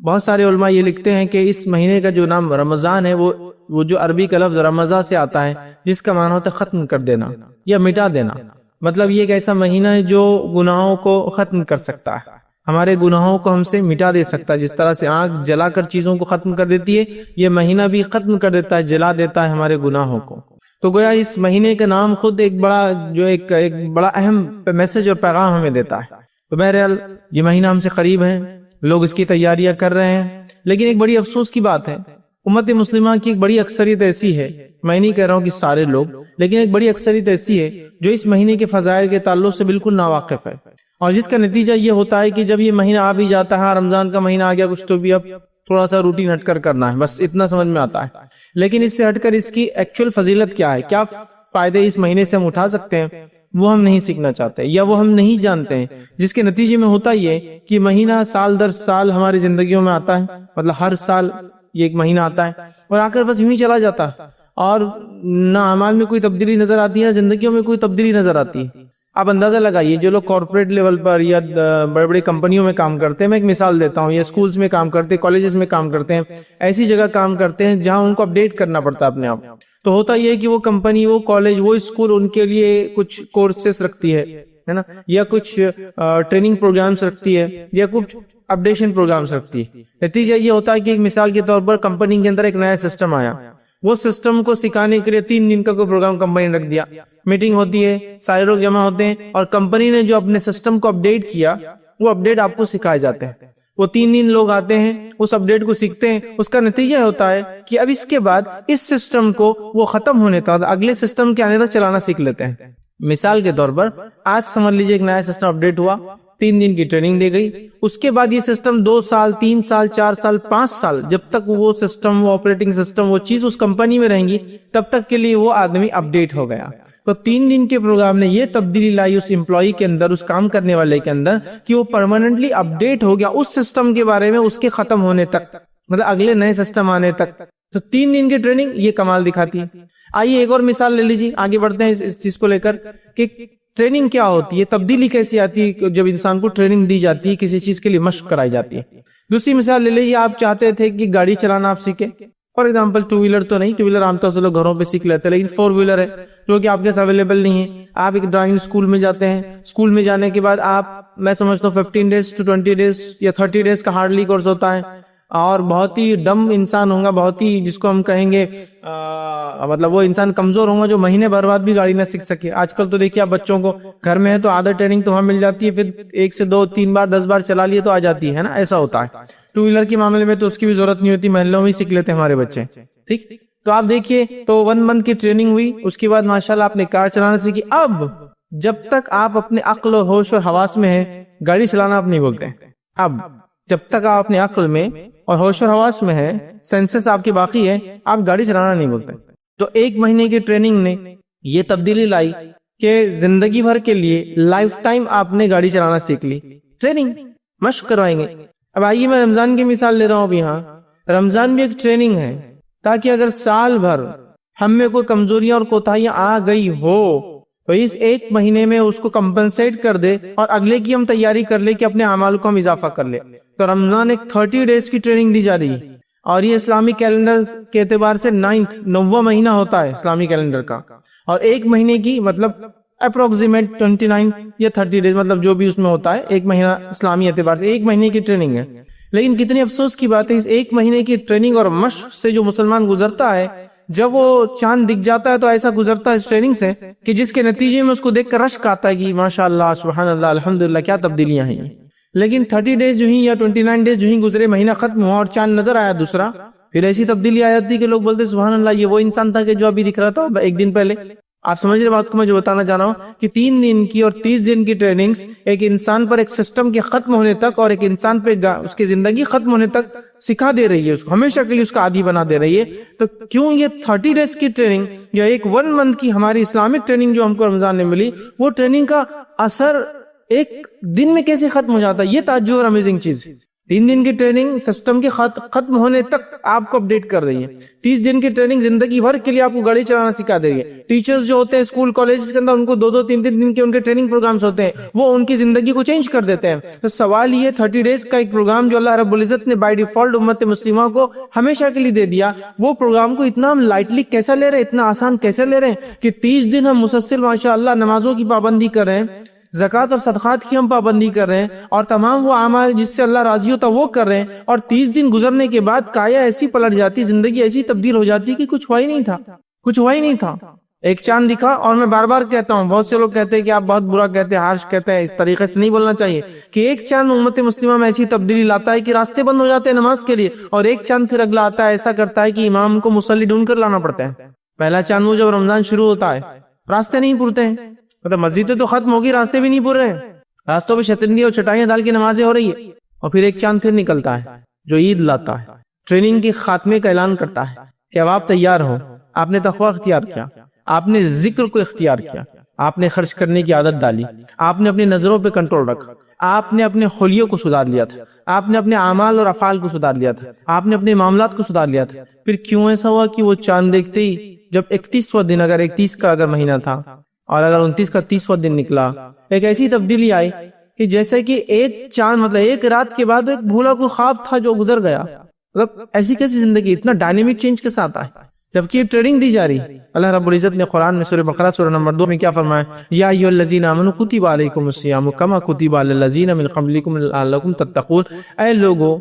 بہت سارے علماء یہ لکھتے ہیں کہ اس مہینے کا جو نام رمضان ہے وہ جو عربی کا لفظ رمضان سے آتا ہے، جس کا معنی ہوتا ہے ختم کر دینا یا مٹا دینا. مطلب یہ ایک ایسا مہینہ ہے جو گناہوں کو ختم کر سکتا ہے، ہمارے گناہوں کو ہم سے مٹا دے سکتا ہے. جس طرح سے آگ جلا کر چیزوں کو ختم کر دیتی ہے، یہ مہینہ بھی ختم کر دیتا ہے، جلا دیتا ہے ہمارے گناہوں کو. تو گویا اس مہینے کا نام خود ایک بڑا اہم میسج اور پیغام ہمیں دیتا ہے. تو بہرحال یہ مہینہ ہم سے قریب ہے، لوگ اس کی تیاریاں کر رہے ہیں. لیکن ایک بڑی افسوس کی بات ہے، امت مسلمہ کی ایک بڑی اکثریت ایسی ہے، میں نہیں کہہ رہا ہوں کہ سارے لوگ، لیکن ایک بڑی اکثریت ایسی ہے جو اس مہینے کے فضائل کے تعلق سے بالکل ناواقف ہے. اور جس کا نتیجہ یہ ہوتا ہے کہ جب یہ مہینہ آ بھی جاتا ہے، رمضان کا مہینہ آ گیا، کچھ تو بھی اب تھوڑا سا روٹین ہٹ کر کرنا ہے، بس اتنا سمجھ میں آتا ہے. لیکن اس سے ہٹ کر اس کی ایکچوئل فضیلت کیا ہے، کیا فائدے اس مہینے سے ہم اٹھا سکتے ہیں، وہ ہم نہیں سیکھنا چاہتے یا وہ ہم نہیں جانتے ہیں. جس کے نتیجے میں ہوتا یہ کہ مہینہ سال در سال ہماری زندگیوں میں آتا ہے، مطلب ہر سال یہ ایک مہینہ آتا ہے اور آ کر بس یوں ہی چلا جاتا ہے، اور نہ اعمال میں کوئی تبدیلی نظر آتی ہے، نہ زندگیوں میں کوئی تبدیلی نظر آتی ہے. آپ اندازہ لگائیے، جو لوگ کارپوریٹ لیول پر یا بڑے بڑے کمپنیوں میں کام کرتے ہیں، میں ایک مثال دیتا ہوں، یا اسکولز میں کام کرتے ہیں، کالجز میں کام کرتے ہیں، ایسی جگہ کام کرتے ہیں جہاں ان کو اپڈیٹ کرنا پڑتا ہے اپنے آپ. تو ہوتا یہ ہے کہ وہ کمپنی، وہ کالج، وہ اسکول ان کے لیے کچھ کورسز رکھتی ہے نا، یا کچھ ٹریننگ پروگرامز رکھتی ہے، یا کچھ اپڈیشن پروگرامز رکھتی ہے. نتیجہ یہ ہوتا ہے کہ ایک مثال کے طور پر کمپنی کے اندر ایک نیا سسٹم آیا، وہ سسٹم کو سکھانے کے لیے 3 دن کا کوئی پروگرام کمپنی نے رکھ دیا. میٹنگ ہوتی ہے، سارے لوگ جمع ہوتے ہیں، اور کمپنی نے جو اپنے سسٹم کو اپڈیٹ کیا، وہ اپڈیٹ آپ کو سکھائے جاتے ہیں. وہ 3 دن لوگ آتے ہیں، اس اپڈیٹ کو سیکھتے ہیں. اس کا نتیجہ ہوتا ہے کہ اب اس کے بعد اس سسٹم کو وہ ختم ہونے تک، اگلے سسٹم کے آنے تک چلانا سیکھ لیتے ہیں. مثال کے طور پر آج سمجھ لیجیے ایک نیا سسٹم اپڈیٹ ہوا، 3 دن کی ٹریننگ دی گئی. اس کے بعد یہ سسٹم 2 سال 3 سال 4 سال 5 سال جب تک وہ سسٹم، وہ آپریٹنگ سسٹم، وہ چیز اس کمپنی میں رہیں گی، تب تک کے لیے وہ آدمی اپڈیٹ ہو گیا. تو 3 دن کے پروگرام نے یہ تبدیلی لائی اس امپلائی کے اندر، اس کام کرنے والے کے اندر، کہ وہ پرماننٹلی اپڈیٹ ہو گیا اس سسٹم کے بارے میں، اس کے ختم ہونے تک، مطلب اگلے نئے سسٹم آنے تک. تو 3 دن کی ٹریننگ یہ کمال دکھاتی ہے. آئیے ایک اور مثال لے لیجیے، آگے بڑھتے ہیں اس چیز کو لے کر کہ ٹریننگ کیا ہوتی ہے، تبدیلی کیسی آتی ہے جب انسان کو ٹریننگ دی جاتی ہے، کسی چیز کے لیے مشق کرائی جاتی ہے. دوسری مثال لے لیجیے، آپ چاہتے تھے کہ گاڑی چلانا آپ سیکھیں، فار ایگزامپل 2 ویلر تو نہیں، 2 ویلر عام طور سے لوگ گھروں پہ سیکھ لیتے ہیں، لیکن 4 ویلر ہے جو کہ آپ کے ساتھ اویلیبل نہیں ہے. آپ ایک ڈرائیونگ اسکول میں جاتے ہیں، اسکول میں جانے کے بعد آپ، میں سمجھتا ہوں 15 days to 20 days یا 30 days کا ہارڈلی کورس ہوتا ہے، اور بہت ہی ڈم انسان ہوگا، بہت ہی جس کو ہم کہیں گے مطلب وہ انسان کمزور ہوگا جو مہینے بھر بعد بھی گاڑی نہ سیکھ سکے. آج کل تو دیکھیے آپ بچوں کو گھر میں ہے تو آدھا ٹریننگ تو وہاں مل جاتی ہے، پھر 1 سے 2 3 بار 10 بار چلا لیے تو آ جاتی ہے نا، ایسا ہوتا ہے. 2 ویلر کے معاملے میں تو اس کی بھی ضرورت نہیں ہوتی، محلوں میں ہی سیکھ لیتے ہیں ہمارے بچے. ٹھیک، تو آپ دیکھیے، تو 1 month کی ٹریننگ ہوئی، اس کے بعد ماشاءاللہ آپ نے کار چلانا سیکھی. اب جب تک آپ اپنے عقل و ہوش اور حواس میں ہیں، گاڑی چلانا آپ نہیں بولتے. اب جب تک آپ اپنے عقل میں اور ہوش اور حواس میں ہے، سینسز آپ کی باقی ہے، آپ گاڑی چلانا نہیں بولتے. تو 1 مہینے کی ٹریننگ نے یہ تبدیلی لائی کہ زندگی بھر کے لیے لائف ٹائم آپ نے گاڑی چلانا سیکھ لی. ٹریننگ، مشق کروائیں گے. اب آئیے میں رمضان کی مثال لے رہا ہوں. اب یہاں رمضان بھی ایک ٹریننگ ہے، تاکہ اگر سال بھر ہم میں کوئی کمزوریاں اور کوتاہیاں آ گئی ہو تو اس 1 مہینے میں اس کو کمپنسیٹ کر دے، اور اگلے کی ہم تیاری کر لے کہ اپنے اعمال کو ہم اضافہ کر لے. تو رمضان ایک 30 days کی ٹریننگ دی جا رہی ہے، اور یہ اسلامی کیلنڈر کے اعتبار سے 9واں مہینہ ہوتا ہے اسلامی کیلنڈر کا، اور 1 مہینے کی مطلب اپروکسیمیٹ 29 یا 30 days، مطلب جو بھی اس میں ہوتا ہے، 1 مہینہ اسلامی اعتبار سے 1 مہینے کی ٹریننگ ہے. لیکن کتنی افسوس کی بات ہے، اس 1 مہینے کی ٹریننگ اور مشق سے جو مسلمان گزرتا ہے، جب وہ چاند دکھ جاتا ہے تو ایسا گزرتا ہے اس ٹریننگ سے کہ جس کے نتیجے میں اس کو دیکھ کر رشک آتا ہے کہ ماشاءاللہ سبحان اللہ الحمدللہ کیا تبدیلیاں ہیں. لیکن 30 days جو ہی یا 29 days جو ہی گزرے، مہینہ ختم ہوا اور چاند نظر آیا دوسرا، پھر ایسی تبدیلی آ جاتی کہ لوگ بولتے سبحان اللہ یہ وہ انسان تھا کہ جو ابھی دکھ رہا تھا 1 دن پہلے. آپ سمجھ رہے بات کو میں جو بتانا چاہ رہا ہوں کہ 3 دن کی اور 30 دن کی ٹریننگز ایک انسان پر ایک سسٹم کے ختم ہونے تک اور ایک انسان پہ اس کی زندگی ختم ہونے تک سکھا دے رہی ہے، اس کو ہمیشہ کے لیے اس کا عادی بنا دے رہی ہے. تو کیوں یہ 30 days کی ٹریننگ یا ایک 1 month کی ہماری اسلامک ٹریننگ جو ہم کو رمضان میں ملی، وہ ٹریننگ کا اثر 1 دن میں کیسے ختم ہو جاتا ہے؟ یہ تعجب اور امیزنگ چیز. 3 دن کی ٹریننگ سسٹم کے ختم ہونے تک آپ کو اپڈیٹ کر رہی ہے. 30 دن کی ٹریننگ زندگی بھر کے لیے آپ کو گاڑی چلانا سکھا دے رہی ہے. ٹیچرز جو ہوتے ہیں اسکول کالجز کے اندر ان کو 2-2 3-3 دن کے ان کے ٹریننگ پروگرامز ہوتے ہیں, وہ ان کی زندگی کو چینج کر دیتے ہیں. تو سوال یہ 30 ڈیز کا ایک پروگرام جو اللہ رب العزت نے بائی ڈیفالٹ امت مسلمہ کو ہمیشہ کے لیے دے دیا, وہ پروگرام کو اتنا ہم لائٹلی کیسا لے رہے ہیں, اتنا آسان کیسے لے رہے ہیں کہ 30 دن ہم مسلسل ماشاءاللہ نمازوں کی پابندی کر رہے ہیں, زکوٰۃ اور صدقات کی ہم پابندی کر رہے ہیں, اور تمام وہ اعمال جس سے اللہ راضی ہوتا وہ کر رہے ہیں, اور 30 دن گزرنے کے بعد کایا ایسی پلٹ جاتی, زندگی ایسی تبدیل ہو جاتی کہ کچھ ہوا ہی نہیں تھا, کچھ ہوا ہی نہیں تھا. ایک چاند دکھا, اور میں بار بار کہتا ہوں, بہت سے لوگ کہتے ہیں کہ آپ بہت برا کہتے ہیں, ہارش کہتے ہیں, اس طریقے سے نہیں بولنا چاہیے, کہ ایک چاند امت مسلمہ میں ایسی تبدیلی لاتا ہے کہ راستے بند ہو جاتے ہیں نماز کے لیے, اور ایک چاند پھر اگلا آتا ہے ایسا کرتا ہے کہ امام کو مصلی ڈھونڈ کر لانا پڑتا ہے. پہلا چاند وہ جب رمضان شروع ہوتا ہے راستے نہیں پورتے ہیں, مطلب مسجدیں تو ختم ہوگی, راستے بھی نہیں پور رہے ہیں, راستوں پہ شطرنجی اور چٹائیاں ڈال کے نمازیں ہو رہی ہے, اور پھر ایک چاند پھر نکلتا ہے جو عید لاتا ہے, ٹریننگ کے خاتمے کا اعلان کرتا ہے کہ اب آپ تیار ہو, آپ نے تقویٰ اختیار کیا, آپ نے ذکر کو اختیار کیا, آپ نے خرچ کرنے کی عادت ڈالی, آپ نے اپنی نظروں پہ کنٹرول رکھا, آپ نے اپنے حلیوں کو سدھار لیا تھا, آپ نے اپنے اعمال اور افعال کو سدھار لیا تھا, آپ نے اپنے معاملات کو سدھار لیا تھا. پھر کیوں ایسا ہوا کہ وہ چاند دیکھتے ہی جب 31واں دن, اگر 31 کا اگر مہینہ تھا اور اگر 29 کا 30واں دن نکلا, ایک ایسی تبدیلی آئی کہ جیسے کہ ایک چاند مطلب ایک رات کے بعد ایک بھولا کوئی خواب تھا جو گزر گیا. مطلب ایسی کیسی زندگی اتنا ڈائنامک چینج کے ساتھ آئے, جبکہ یہ ٹریننگ دی جا رہی. اللہ رب العزت نے قرآن میں سورہ بقرہ سورہ نمبر 2 میں کیا فرمایا, یا ایھا الذین آمنوا کتب علیکم الصیام کما کتب علی الذین من قبلکم لعلکم تتقون. اے لوگو,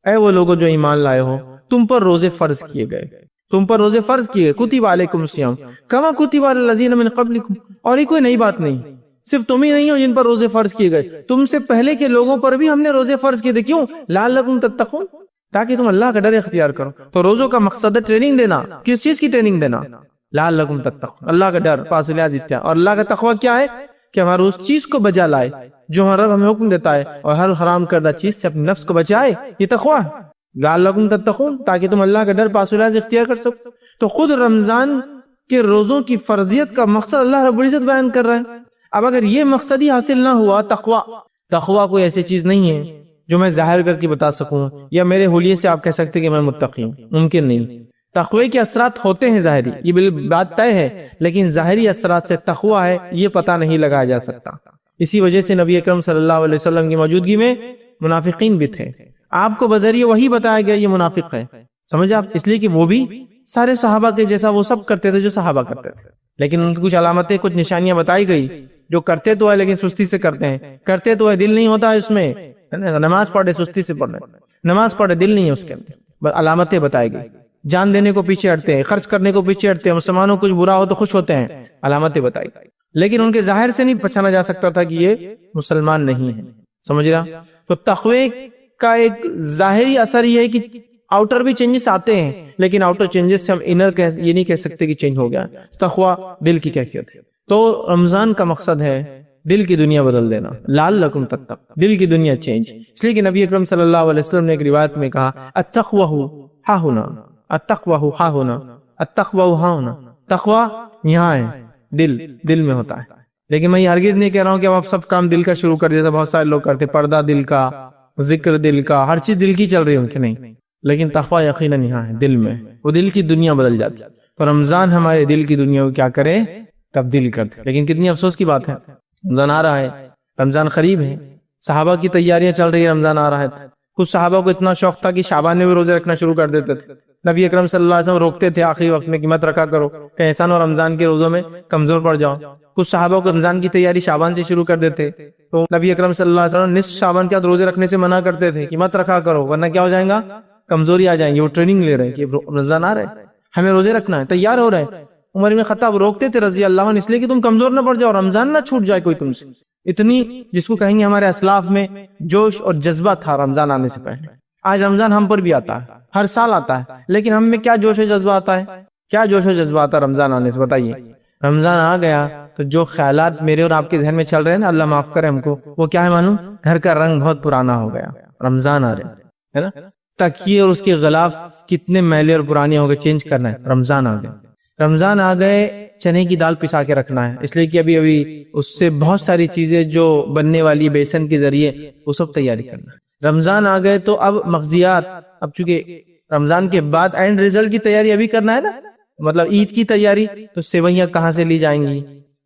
اے وہ لوگو جو ایمان لائے ہو, تم پر روزے فرض کیے گئے, تم پر روزے فرض کیے گئے, کتب علیکم الصیام کما کتب علی الذین من قبلکم. اور یہ کوئی نئی بات نہیں, صرف تم ہی نہیں ہو جن پر روزے فرض کیے گئے, تم سے پہلے کے لوگوں پر بھی ہم نے روزے فرض کیے تھے. کیوں؟ لعلکم تتقون, تاکہ تم اللہ کا ڈر اختیار کرو. تو روزوں کا مقصد ہے ٹریننگ دینا. کس چیز کی ٹریننگ دینا؟ لعلکم تتقون, اللہ کا ڈر, فاصلہ جتیا. اور اللہ کا تقویٰ کیا ہے کہ ہمارا اس چیز کو بجا لائے جو ہمارا رب ہمیں حکم دیتا ہے, اور ہر حرام کردہ چیز سے اپنے نفس کو بچائے. یہ تقویٰ ہے, لعلکم تتقون, تاکہ تم اللہ کا ڈر پاسولیاز اختیار کر سکو. تو خود رمضان کے روزوں کی فرضیت کا مقصد اللہ رب العزت بیان کر رہا ہے. اب اگر یہ مقصد ہی حاصل نہ ہوا, تقویٰ کوئی ایسی چیز نہیں ہے جو میں ظاہر کر کے بتا سکوں, یا میرے حلیے سے آپ کہہ سکتے کہ میں متقی ہوں, ممکن نہیں. تقوی کے اثرات ہوتے ہیں ظاہری, یہ بات طے ہے, لیکن ظاہری اثرات سے تقویٰ ہے یہ پتہ نہیں لگایا جا سکتا. اسی وجہ سے نبی اکرم صلی اللہ علیہ وسلم کی موجودگی میں منافقین بھی تھے. آپ کو بذریعہ وہی بتایا گیا یہ منافق ہے, سمجھے آپ, اس لیے کہ وہ بھی سارے صحابہ کے جیسا وہ سب کرتے تھے جو صحابہ کرتے تھے, لیکن ان کی کچھ علامتیں, کچھ نشانیاں بتائی گئی, جو کرتے تو ہے لیکن سستی سے کرتے ہیں, کرتے تو ہے دل نہیں ہوتا اس میں, نماز پڑھے سستی سے پڑھ رہے, نماز پڑھے دل نہیں ہے اس کے اندر. علامتیں بتائی گئی, جان دینے کو پیچھے ہٹتے ہیں, خرچ کرنے کو پیچھے ہٹتے ہیں, مسلمانوں کو کچھ برا ہو تو خوش ہوتے ہیں, علامتیں بتائی. لیکن ان کے ظاہر سے نہیں پہچانا جا سکتا تھا کہ یہ مسلمان نہیں ہے, سمجھ رہا. تو تقوی کا ایک ظاہری اثر یہ ہے کہ آؤٹر بھی چینجز آتے ہیں, لیکن آؤٹر چینجز سے ہم انر یہ نہیں کہہ سکتے کہ چینج ہو گیا. تقوی دل کی کیفیت ہے. تو رمضان کا مقصد ہے دل کی دنیا بدل دینا, لعلکم تتقون, دل کی دنیا چینج. اس لیے کہ نبی اکرم صلی اللہ علیہ وسلم نے ایک روایت میں کہا, التقوی ہا ہونا, التقوی ہا ہونا, التقوی ہا ہونا. تقوی یہاں ہے, دل میں ہوتا ہے. لیکن میں یہ ہرگز نہیں کہہ رہا ہوں کہ آپ سب کام دل کا شروع کر دیتا, بہت سارے لوگ کرتے, پردہ دل کا, ذکر دل کا, ہر چیز دل کی چل رہی ہے ان کے, نہیں. لیکن تقوی یقیناً یہاں ہے, دل میں, وہ دل کی دنیا بدل جاتی. تو رمضان ہمارے دل کی دنیا کو کیا کرے, تبدیل کر دے. لیکن کتنی افسوس کی بات ہے, رمضان آ رہا ہے, رمضان قریب ہے, صحابہ کی تیاریاں چل رہی ہے, رمضان آ رہا ہے. کچھ صحابہ کو اتنا شوق تھا کہ شعبان میں بھی روزے رکھنا شروع کر دیتے تھے. نبی اکرم صلی اللہ علیہ وسلم روکتے تھے آخری وقت میں کہ مت رکھا کرو, کہ ایسا نہ ہو رمضان کے روزوں میں کمزور پڑ جاؤ. کچھ صحابہ کو رمضان کی تیاری شعبان سے شروع کر دیتے, تو نبی اکرم صلی اللہ علیہ وسلم نصف شعبان کے بعد روزے رکھنے سے منع کرتے تھے کہ مت رکھا کرو, ورنہ کیا ہو جائے گا, کمزوری آ جائیں گی. وہ ٹریننگ لے رہے ہیں کہ رمضان آ رہے ہیں, ہمیں روزے رکھنا ہے, تیار ہو رہے ہیں. عمر بن خطاب روکتے تھے رضی اللہ عنہ, اس لیے کہ تم کمزور نہ پڑ جاؤ, رمضان نہ چھوٹ جائے کوئی تم سے. اتنی جس کو کہیں گے ہمارے اسلاف میں جوش اور جذبہ تھا رمضان آنے سے پہلے. آج رمضان ہم پر بھی آتا ہے, ہر سال آتا ہے, لیکن ہم میں کیا جوش و جذبہ آتا ہے, کیا جوش و جذبہ آتا ہے رمضان آنے سے, بتائیے. رمضان آ گیا تو جو خیالات میرے اور آپ کے ذہن میں چل رہے ہیں نا, اللہ معاف کرے ہم کو, وہ کیا ہے معلوم, گھر کا رنگ بہت پرانا ہو گیا, رمضان آ رہے ہے نا. تکیے اور اس کے غلاف کتنے میلے اور پرانے ہو گئے, چینج کرنا ہے, رمضان آ گئے. رمضان آ گئے, چنے کی دال پسا کے رکھنا ہے, اس لیے کہ ابھی اس سے بہت ساری چیزیں جو بننے والی بیسن کے ذریعے, وہ سب تیاری کرنا ہے. رمضان آ گئے تو اب مغزیات، اب چونکہ رمضان کے بعد اینڈ ریزلٹ کی تیاری ابھی کرنا ہے نا، مطلب عید کی تیاری، تو سیویاں کہاں سے لی جائیں گی،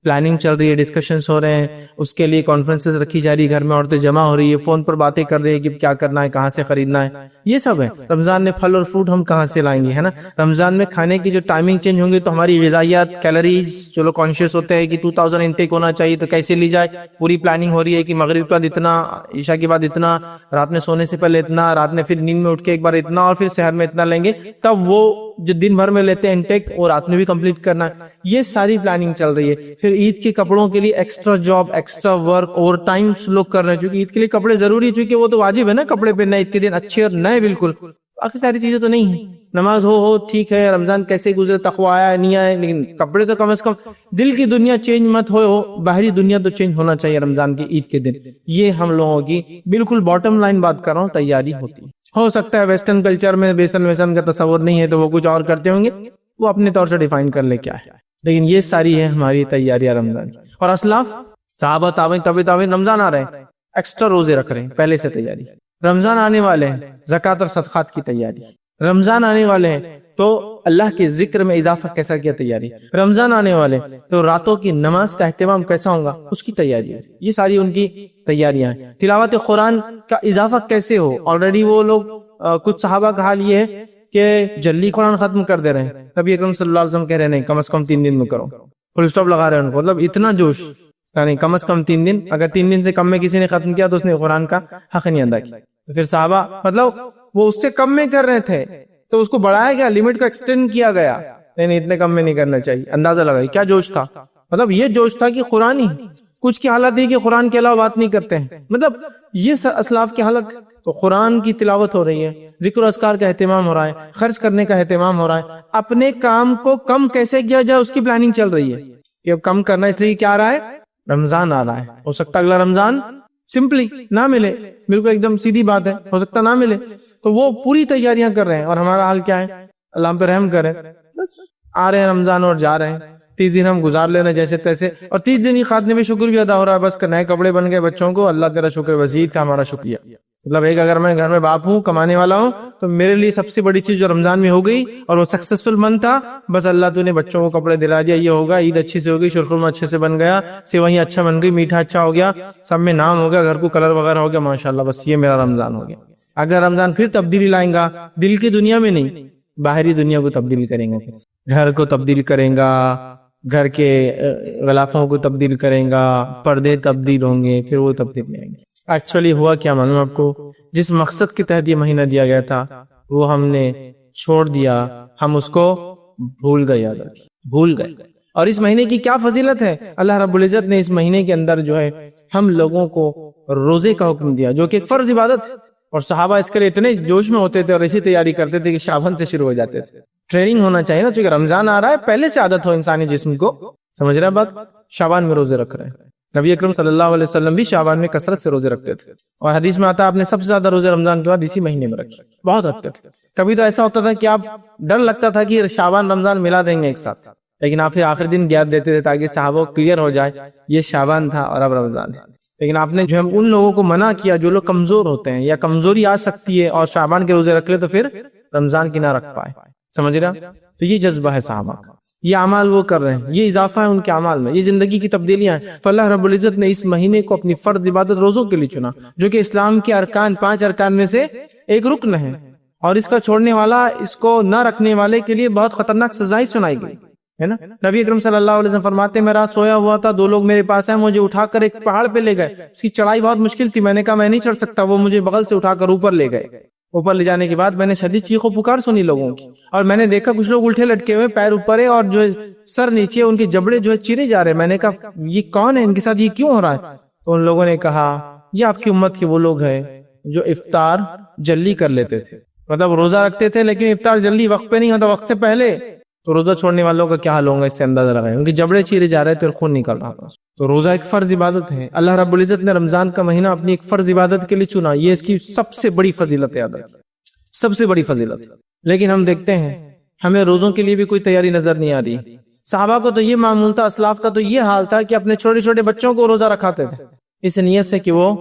پلاننگ چل رہی ہے، ڈسکشنز ہو رہے ہیں، اس کے لیے کانفرنسز رکھی جا رہی ہے، گھر میں عورتیں جمع ہو رہی ہے، فون پر باتیں کر رہی ہے کہ کیا کرنا ہے، کہاں سے خریدنا ہے، یہ سب ہے۔ رمضان میں پھل اور فروٹ ہم کہاں سے لائیں گے، ہے نا۔ رمضان میں کھانے کی جو ٹائمنگ چینج ہوں گی تو ہماری غذائیات، کیلوریز جو لوگ کانشیس ہوتے ہیں کہ 2000 انٹیک ہونا چاہیے تو کیسے لی جائے، پوری پلاننگ ہو رہی ہے کہ مغرب کے بعد اتنا، عشاء کے بعد اتنا، رات میں سونے سے پہلے اتنا، رات میں پھر نیند میں اٹھ کے ایک بار اتنا، اور پھر سحر میں اتنا لیں گے، تب وہ جو دن بھر میں لیتے ہیں انٹیک اور رات میں بھی کمپلیٹ کرنا ہے، یہ ساری پلاننگ چل رہی ہے۔ پھر عید کے کپڑوں کے لیے extra job, extra work, over time لوگ کر رہے ہیں، کیونکہ عید کے لیے کپڑے ضروری ہے، چونکہ وہ تو واجب ہے نا کپڑے پہننا عید کے دن، اچھے اور نئے بالکل۔ باقی ساری چیزیں تو نہیں ہیں، نماز ہو ٹھیک ہے، رمضان کیسے گزرے، تقوی آیا نہیں آیا، لیکن کپڑے تو کم از کم، دل کی دنیا چینج مت ہو، باہری دنیا تو چینج ہونا چاہیے رمضان کی عید کے دن۔ یہ ہم لوگوں کی بالکل باٹم لائن بات کر رہا ہوں، تیاری ہوتی ہے۔ ہو سکتا ہے ویسٹرن کلچر میں بیسن ویسن کا تصور نہیں ہے تو وہ کچھ اور کرتے ہوں گے، وہ اپنے طور سے ڈیفائن کر لے کیا ہے، لیکن یہ ساری ہے ہماری تیاریاں رمضان کی۔ اور اسلاف صحابہ تابعین رمضان آ رہے ہیں، ایکسٹرا روزے رکھ رہے ہیں، پہلے سے تیاری۔ رمضان آنے والے ہیں، زکوٰۃ اور صدقات کی تیاری۔ رمضان آنے والے ہیں تو اللہ کے ذکر میں اضافہ کیسا کیا، تیاری۔ رمضان آنے والے تو راتوں کی نماز کا اہتمام کیسا ہوگا، اس کی تیاری ہے۔ یہ ساری ان کی تیاریاں ہیں۔ تلاوت قرآن کا اضافہ کیسے ہو، آلریڈی وہ لوگ کچھ صحابہ کا حال یہ ہے کہ جلدی قرآن ختم کر دے رہے ہیں، نبی اکرم صلی اللہ علیہ وسلم کہہ رہے ہیں نہیں، کم از کم 3 دن میں کرو، فل اسٹاپ لگا رہے ہیں ان کو، مطلب اتنا جوش، یعنی کم از کم 3 دن، اگر 3 دن سے کم میں کسی نے ختم کیا تو اس نے قرآن کا حق نہیں ادا کیا۔ پھر صحابہ مطلب وہ اس سے کم میں کر رہے تھے تو اس کو بڑھایا گیا، لمٹ کو ایکسٹینڈ کیا گیا، نہیں اتنے کم میں نہیں کرنا چاہیے، اندازہ لگائی کیا جوش تھا۔ مطلب یہ جوش تھا کہ قرآن ہی، کچھ کی حالت ہے کہ قرآن کے علاوہ بات نہیں کرتے ہیں، مطلب یہ اسلاف کی حالت۔ تو قرآن کی تلاوت ہو رہی ہے، ذکر و اذکار کا اہتمام ہو رہا ہے، خرچ کرنے کا اہتمام ہو رہا ہے، اپنے کام کو کم کیسے کیا جائے اس کی پلاننگ چل رہی ہے کہ اب کم کرنا، اس لیے کیا آ رہا ہے، رمضان آ رہا ہے، ہو سکتا اگلا رمضان سمپلی نہ ملے، بالکل ایک دم سیدھی بات ہے، ہو سکتا نہ ملے، تو وہ پوری تیاریاں کر رہے ہیں۔ اور ہمارا حال کیا ہے، اللہ ہم پہ رحم کرے، آ رہے ہیں رمضان اور جا رہے ہیں، 30 دن ہم گزار لے رہے ہیں جیسے تیسے، اور 30 دن ہی خاتمے میں شکر بھی ادا ہو رہا ہے، بس نئے کپڑے بن گئے بچوں کو، اللہ تیرا شکر، وزید کا ہمارا شکریہ۔ مطلب ایک اگر میں گھر میں باپ ہوں، کمانے والا ہوں، تو میرے لیے سب سے بڑی چیز جو رمضان میں ہو گئی اور وہ سکسیسفل منتھ تھا، بس اللہ تو نے بچوں کو کپڑے دلا دیا، یہ ہوگا، عید اچھی سے ہوگی، شرخرما اچھے سے بن گیا، سیوئیاں اچھا بن گئی، میٹھا اچھا ہو گیا، سب میں نام ہو گیا، گھر کو کلر وغیرہ ہو گیا، ماشاءاللہ، بس یہ میرا رمضان ہو گیا۔ اگر رمضان پھر تبدیلی لائیں گا، دل کی دنیا میں نہیں، باہری دنیا کو تبدیل کریں گا، گھر کو تبدیل کریں گا، گھر کے غلافوں کو تبدیل کریں گا، پردے تبدیل ہوں گے، پھر وہ تبدیل آئیں گے۔ ایکچولی ہوا کیا معلوم آپ کو، جس مقصد کے تحت یہ مہینہ دیا گیا تھا وہ ہم نے چھوڑ دیا، ہم اس کو بھول گئے۔ اور اس مہینے کی کیا فضیلت ہے، اللہ رب العزت نے اس مہینے کے اندر جو ہے ہم لوگوں کو روزے کا حکم دیا، جو کہ ایک فرض عبادت ہے، اور صحابہ اس کے لیے اتنے جوش میں ہوتے تھے اور ایسی تیاری کرتے تھے کہ شعبان سے شروع ہو جاتے تھے۔ ٹریننگ ہونا چاہیے نا، چونکہ رمضان آ رہا ہے، پہلے سے عادت ہو انسانی جسم کو، سمجھ رہے ہیں بات، شعبان میں روزے رکھ رہے ہیں۔ نبی اکرم صلی اللہ علیہ وسلم بھی شعبان میں کثرت سے روزے رکھتے تھے، اور حدیث میں آتا ہے آپ نے سب سے زیادہ روزے رمضان کے بعد اسی مہینے میں رکھے، بہت رکھتے تھے۔ کبھی تو ایسا ہوتا تھا کہ آپ ڈر لگتا تھا کہ شعبان رمضان ملا دیں گے ایک ساتھ، لیکن آپ پھر آخری دن گیپ دیتے تھے تاکہ صحابہ کو کلیئر ہو جائے یہ شعبان تھا اور اب رمضان ہے۔ لیکن آپ نے جو ہم ان لوگوں کو منع کیا جو لوگ کمزور ہوتے ہیں یا کمزوری آ سکتی ہے اور شعبان کے روزے رکھ لے تو پھر رمضان کی نہ رکھ پائے، سمجھ رہے؟ تو یہ جذبہ ہے صحابہ کا، یہ اعمال وہ کر رہے ہیں، یہ اضافہ ہے ان کے اعمال میں، یہ زندگی کی تبدیلیاں ہیں۔ تو اللہ رب العزت نے اس مہینے کو اپنی فرض عبادت روزوں کے لیے چنا، جو کہ اسلام کے ارکان، 5 ارکان میں سے ایک رکن ہے، اور اس کا چھوڑنے والا، اس کو نہ رکھنے والے کے لیے بہت خطرناک سزائیں سنائی گئی ہے نا۔ نبی اکرم صلی اللہ علیہ وسلم فرماتے ہیں، میں رات سویا ہوا تھا، 2 لوگ میرے پاس آئے، مجھے اٹھا کر ایک پہاڑ پہ لے گئے، اس کی چڑھائی بہت مشکل تھی، میں نے کہا میں نہیں چڑھ سکتا، وہ مجھے بغل سے اٹھا کر اوپر لے گئے۔ اوپر لے جانے کے بعد میں نے شدید چیخ و پکار سنی لوگوں کی، اور میں نے دیکھا کچھ لوگ الٹے لٹکے ہوئے، پیر اوپر ہے اور جو سر نیچے، ان کے جبڑے جو ہے چیرے جا رہے ہیں۔ میں نے کہا یہ کون ہے، ان کے ساتھ یہ کیوں ہو رہا ہے؟ تو ان لوگوں نے کہا یہ آپ کی امت کے وہ لوگ ہیں جو افطار جلدی کر لیتے تھے، مطلب روزہ رکھتے تھے لیکن افطار جلدی وقت پہ نہیں ہوتا، وقت سے پہلے۔ تو روزہ چھوڑنے والوں کا کیا حال ہوگا، اس سے اندازہ لگائیں، ان کے جبڑے چیرے جا رہے تھے اور خون نکل رہا تھا۔ تو روزہ ایک فرض عبادت ہے، اللہ رب العزت نے رمضان کا مہینہ اپنی ایک فرض عبادت کے لیے چنا، یہ اس کی سب سے بڑی فضیلت ہے، سب سے بڑی فضیلت۔ لیکن ہم دیکھتے ہیں ہمیں روزوں کے لیے بھی کوئی تیاری نظر نہیں آ رہی۔ صحابہ کو تو یہ معمول تھا، اسلاف کا تو یہ حال تھا کہ اپنے چھوٹے چھوٹے بچوں کو روزہ رکھاتے تھے، اس نیت سے کہ وہ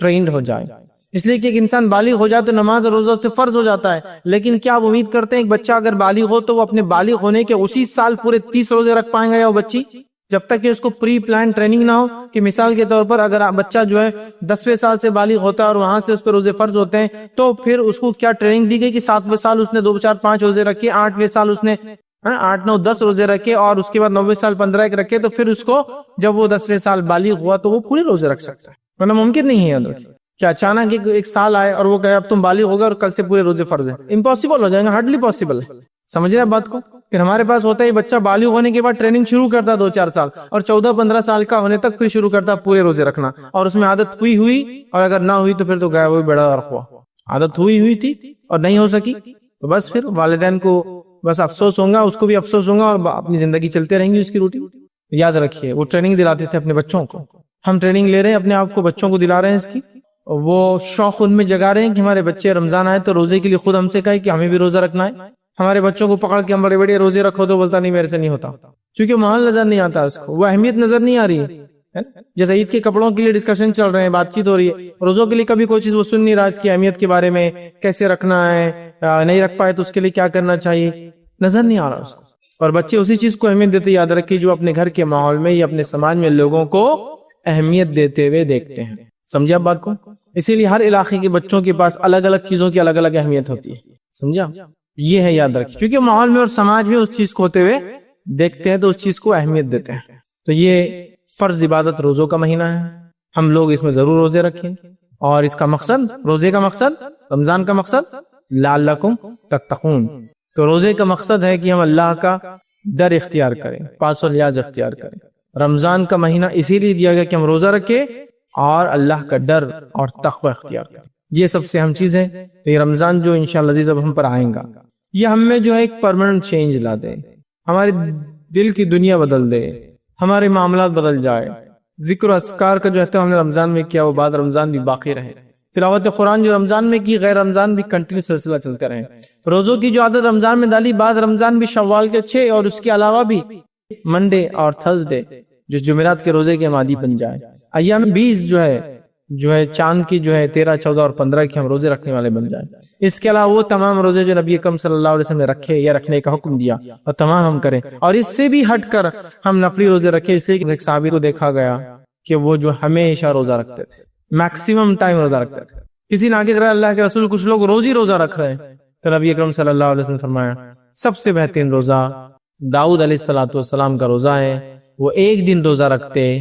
ٹرینڈ ہو جائے، اس لیے کہ ایک انسان بالغ ہو جائے تو نماز اور روزہ اس پہ فرض ہو جاتا ہے، لیکن کیا آپ امید کرتے ہیں ایک بچہ اگر بالغ ہو تو وہ اپنے بالغ ہونے کے اسی سال پورے 30 روزے رکھ پائیں گا یا وہ بچی؟ جب تک کہ اس کو پری پلان ٹریننگ نہ ہو کہ مثال کے طور پر اگر بچہ جو ہے 10ویں سال سے بالغ ہوتا ہے اور وہاں سے اس پہ روزے فرض ہوتے ہیں تو پھر اس کو کیا ٹریننگ دی گئی کہ 7ویں سال اس نے 2 4 5 روزے رکھے، 8ویں سال اس نے 8 9 10 روزے رکھے اور اس کے بعد 9ویں سال 15 ایک رکھے، تو پھر اس کو جب وہ 10ویں سال بالغ ہوا تو وہ پورے روزے رکھ سکتا ہے، ورنہ ممکن نہیں ہے کیا اچانک ایک سال آئے اور وہ کہے اب تم بالغ ہو گئے اور کل سے پورے روزے فرض ہیں، امپاسبل ہو جائیں گے، ہارڈلی پاسبل ہے۔ سمجھ رہے ہیں بات کو؟ پھر ہمارے پاس ہوتا ہے بچہ بالغ ہونے کے بعد ٹریننگ شروع کرتا 2 4 سال اور 14 15 سال کا ہونے تک پھر شروع کرتا پورے روزے رکھنا، اور اس میں عادت ہوئی اور اگر نہ ہوئی تو پھر تو گیا وہی بڑا غرق ہوا۔ عادت ہوئی تھی اور نہیں ہو سکی تو بس پھر والدین کو بس افسوس ہوگا، اس کو بھی افسوس ہوگا اور اپنی زندگی چلتے رہیں گی اس کی روٹین۔ یاد رکھیے وہ ٹریننگ دلاتے تھے اپنے بچوں کو، ہم ٹریننگ لے رہے ہیں اپنے آپ کو، بچوں کو دلا رہے ہیں اس کی، وہ شوق ان میں جگا رہے ہیں کہ ہمارے بچے رمضان آئے تو روزے کے لیے خود ہم سے کہے کہ ہمیں بھی روزہ رکھنا ہے۔ ہمارے بچوں کو پکڑ کے ہم بڑے بڑے روزے رکھو تو بولتا نہیں میرے سے نہیں ہوتا، کیونکہ ماحول نظر نہیں آتا اس کو، وہ اہمیت نظر نہیں آ رہی ہے۔ جیسے عید کے کپڑوں کے لیے ڈسکشن چل رہے ہیں، بات چیت ہو رہی ہے، روزوں کے لیے کبھی کوئی چیز وہ سن نہیں رہا اس کی اہمیت کے بارے میں، کیسے رکھنا ہے، نہیں رکھ پائے تو اس کے لیے کیا کرنا چاہیے، نظر نہیں آ رہا اس کو۔ اور بچے اسی چیز کو اہمیت دیتے، یاد رکھیے، جو اپنے گھر کے ماحول میں یا اپنے سماج میں لوگوں کو اہمیت دیتے ہوئے دیکھتے ہیں۔ سمجھا آپ بات کو؟ اسی لیے ہر علاقے کے بچوں کے پاس الگ الگ چیزوں کی الگ الگ اہمیت ہوتی ہے، سمجھا؟ یہ ہے یاد رکھیے، کیونکہ ماحول میں اور سماج میں اس چیز کو ہوتے ہوئے دیکھتے ہیں تو اس چیز کو اہمیت دیتے ہیں۔ تو یہ فرض عبادت روزوں کا مہینہ ہے، ہم لوگ اس میں ضرور روزے رکھیں، اور اس کا مقصد، روزے کا مقصد، رمضان کا مقصد لعلکم تتقون، تو روزے کا مقصد ہے کہ ہم اللہ کا ڈر اختیار کریں، پاس و لیاز اختیار کریں۔ رمضان کا مہینہ اسی لیے دیا گیا کہ ہم روزہ رکھیں اور اللہ کا ڈر اور تقوی اختیار کریں، یہ سب سے اہم چیز ہے۔ تو یہ رمضان جو انشاءاللہ عزیز اب ہم پر آئیں گا، یہ ہم میں جو ہے ایک پرماننٹ چینج لا دے، ہمارے دل کی دنیا بدل دے، ہمارے معاملات بدل جائے، ذکر و اذکار کا جو ہے ہم نے رمضان میں کیا وہ بعد رمضان بھی باقی رہے، تلاوت قرآن جو رمضان میں کی غیر رمضان بھی کنٹینیو سلسلہ چلتے رہے، روزوں کی جو عادت رمضان میں ڈالی بعد رمضان بھی شوال کے 6 اور اس کے علاوہ بھی منڈے اور تھرسڈے جو جمعرات کے روزے کے مادی بن جائے، ایام 20 جو ہے چاند کی جو ہے 13 14 اور 15 کے ہم روزے رکھنے والے بن جائیں۔ اس کے علاوہ وہ تمام روزے جو نبی اکرم صلی اللہ علیہ وسلم نے رکھے یا رکھنے کا حکم دیا اور تمام ہم کریں، اور اس سے بھی ہٹ کر ہم نفلی روزے رکھے، اس لیے کہ ایک صحابی کو دیکھا گیا کہ وہ جو ہمیشہ روزہ رکھتے تھے، میکسیمم ٹائم روزہ رکھتے تھے۔ کسی نے آگے کہا اللہ کے رسول کچھ لوگ روز ہی روزہ رکھ رہے ہیں، تو نبی اکرم صلی اللہ علیہ وسلم نے فرمایا سب سے بہترین روزہ داؤد علیہ السلام کا روزہ ہے، وہ ایک دن روزہ رکھتے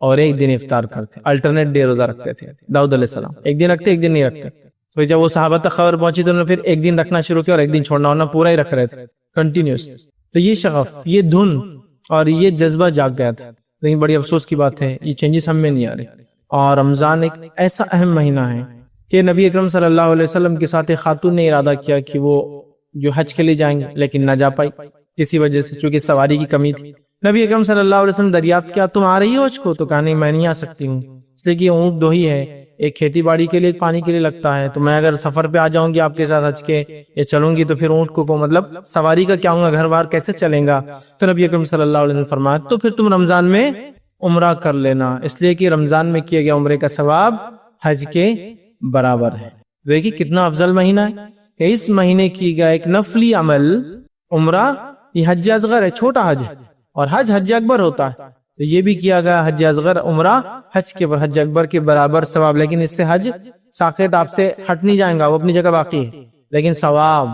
اور ایک دن افطار کرتے، الٹرنیٹ ڈے روزہ رکھتے تھے داؤد علیہ السلام، ایک دن رکھتے ایک دن نہیں رکھتے۔ تو جب وہ صحابہ تک خبر پہنچی تو انہوں نے پھر ایک دن رکھنا شروع کیا اور ایک دن چھوڑنا، ورنہ پورا ہی رکھ رہے تھے کنٹینیوس۔ تو یہ شغف، یہ دھن اور یہ جذبہ جاگ گیا تھا، لیکن بڑی افسوس کی بات ہے یہ چینجز ہم میں نہیں آ رہے۔ اور رمضان ایک ایسا اہم مہینہ ہے کہ نبی اکرم صلی اللہ علیہ وسلم کے ساتھ ایک خاتون نے ارادہ کیا کہ وہ جو حج کے لیے جائیں گے لیکن نہ جا پائی کسی وجہ سے، چونکہ سواری کی کمی تھی۔ نبی اکرم صلی اللہ علیہ وسلم دریافت کیا تم آ رہی ہو حج کو؟ تو کہا نہیں میں نہیں آ سکتی ہوں، اس لیے کہ اونٹ 2 ہی ہے، ایک کھیتی باڑی کے لیے ایک پانی کے لیے لگتا ہے، تو میں اگر سفر پہ آ جاؤں گی آپ کے ساتھ حج کے یا چلوں گی تو پھر اونٹ کو مطلب سواری کا کیا ہوگا، گھر بار کیسے چلیں گا۔ تو نبی اکرم صلی اللہ علیہ وسلم فرمایا تو پھر تم رمضان میں عمرہ کر لینا، اس لیے کہ رمضان میں کیا گیا عمرے کا ثواب حج کے برابر ہے۔ دیکھیے کتنا افضل مہینہ ہے کہ اس مہینے کی گیا ایک نفلی عمل عمرہ، یہ حج اصغر ہے، چھوٹا حج ہے، اور حج اکبر ہوتا ہے، تو یہ بھی کیا گیا حج اصغر عمرہ حج کے حج اکبر کے برابر ثواب، لیکن اس سے حج ساقط آپ سے ہٹ نہیں جائیں گا، وہ اپنی جگہ باقی ہے، لیکن ثواب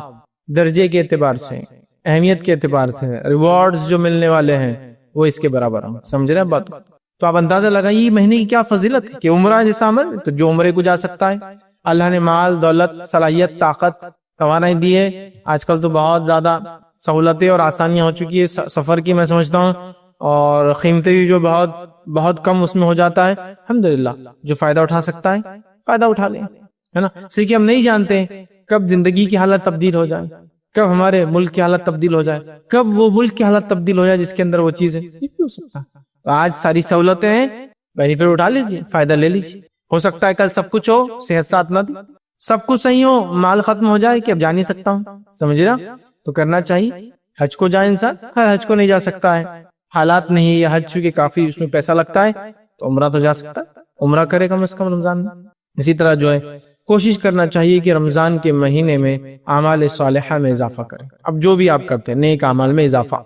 درجے کے اعتبار سے، اہمیت کے اعتبار سے، ریوارڈز جو ملنے والے ہیں وہ اس کے برابر ہیں۔ سمجھ رہے ہیں بات کو؟ تو آپ اندازہ لگائیے مہینے کی کیا فضیلت ہے کہ عمرہ جیسا عمل، تو جو عمرے کو جا سکتا ہے، اللہ نے مال دولت صلاحیت طاقت توانائی دی ہے، آج کل تو بہت زیادہ سہولتیں اور آسانیاں ہو چکی ہے سفر کی، میں سمجھتا ہوں، اور قیمتیں بھی جو بہت کم اس میں ہو جاتا ہے، الحمدللہ جو فائدہ اٹھا سکتا ہے فائدہ اٹھا لیں، ہے نا؟ اس لیے کہ ہم نہیں جانتے کب زندگی کی حالت تبدیل ہو جائے، کب ہمارے ملک کی حالت تبدیل ہو جائے، کب وہ ملک کی حالت تبدیل ہو جائے جس کے اندر وہ چیز ہے، یہ بھی ہو سکتا ہے۔ تو آج ساری سہولتیں ہیں، بینیفٹ اٹھا لیجیے، فائدہ لے لیجیے، ہو سکتا ہے کل سب کچھ ہو صحت ساتھ نہ دی، سب کچھ صحیح ہو مال ختم ہو جائے کہ اب جا نہیں سکتا ہوں، سمجھ رہا؟ تو کرنا چاہیے حج کو جائے انسان، ہر حج کو نہیں جا سکتا ہے، حالات نہیں، یا حج چونکہ کافی اس میں پیسہ لگتا ہے، تو عمرہ تو جا سکتا ہے، عمرہ کرے کم از کم رمضان میں۔ اسی طرح جو ہے کوشش کرنا چاہیے کہ رمضان کے مہینے میں اعمال صالحہ میں اضافہ کریں. اب جو بھی آپ کرتے ہیں نیک اعمال میں اضافہ،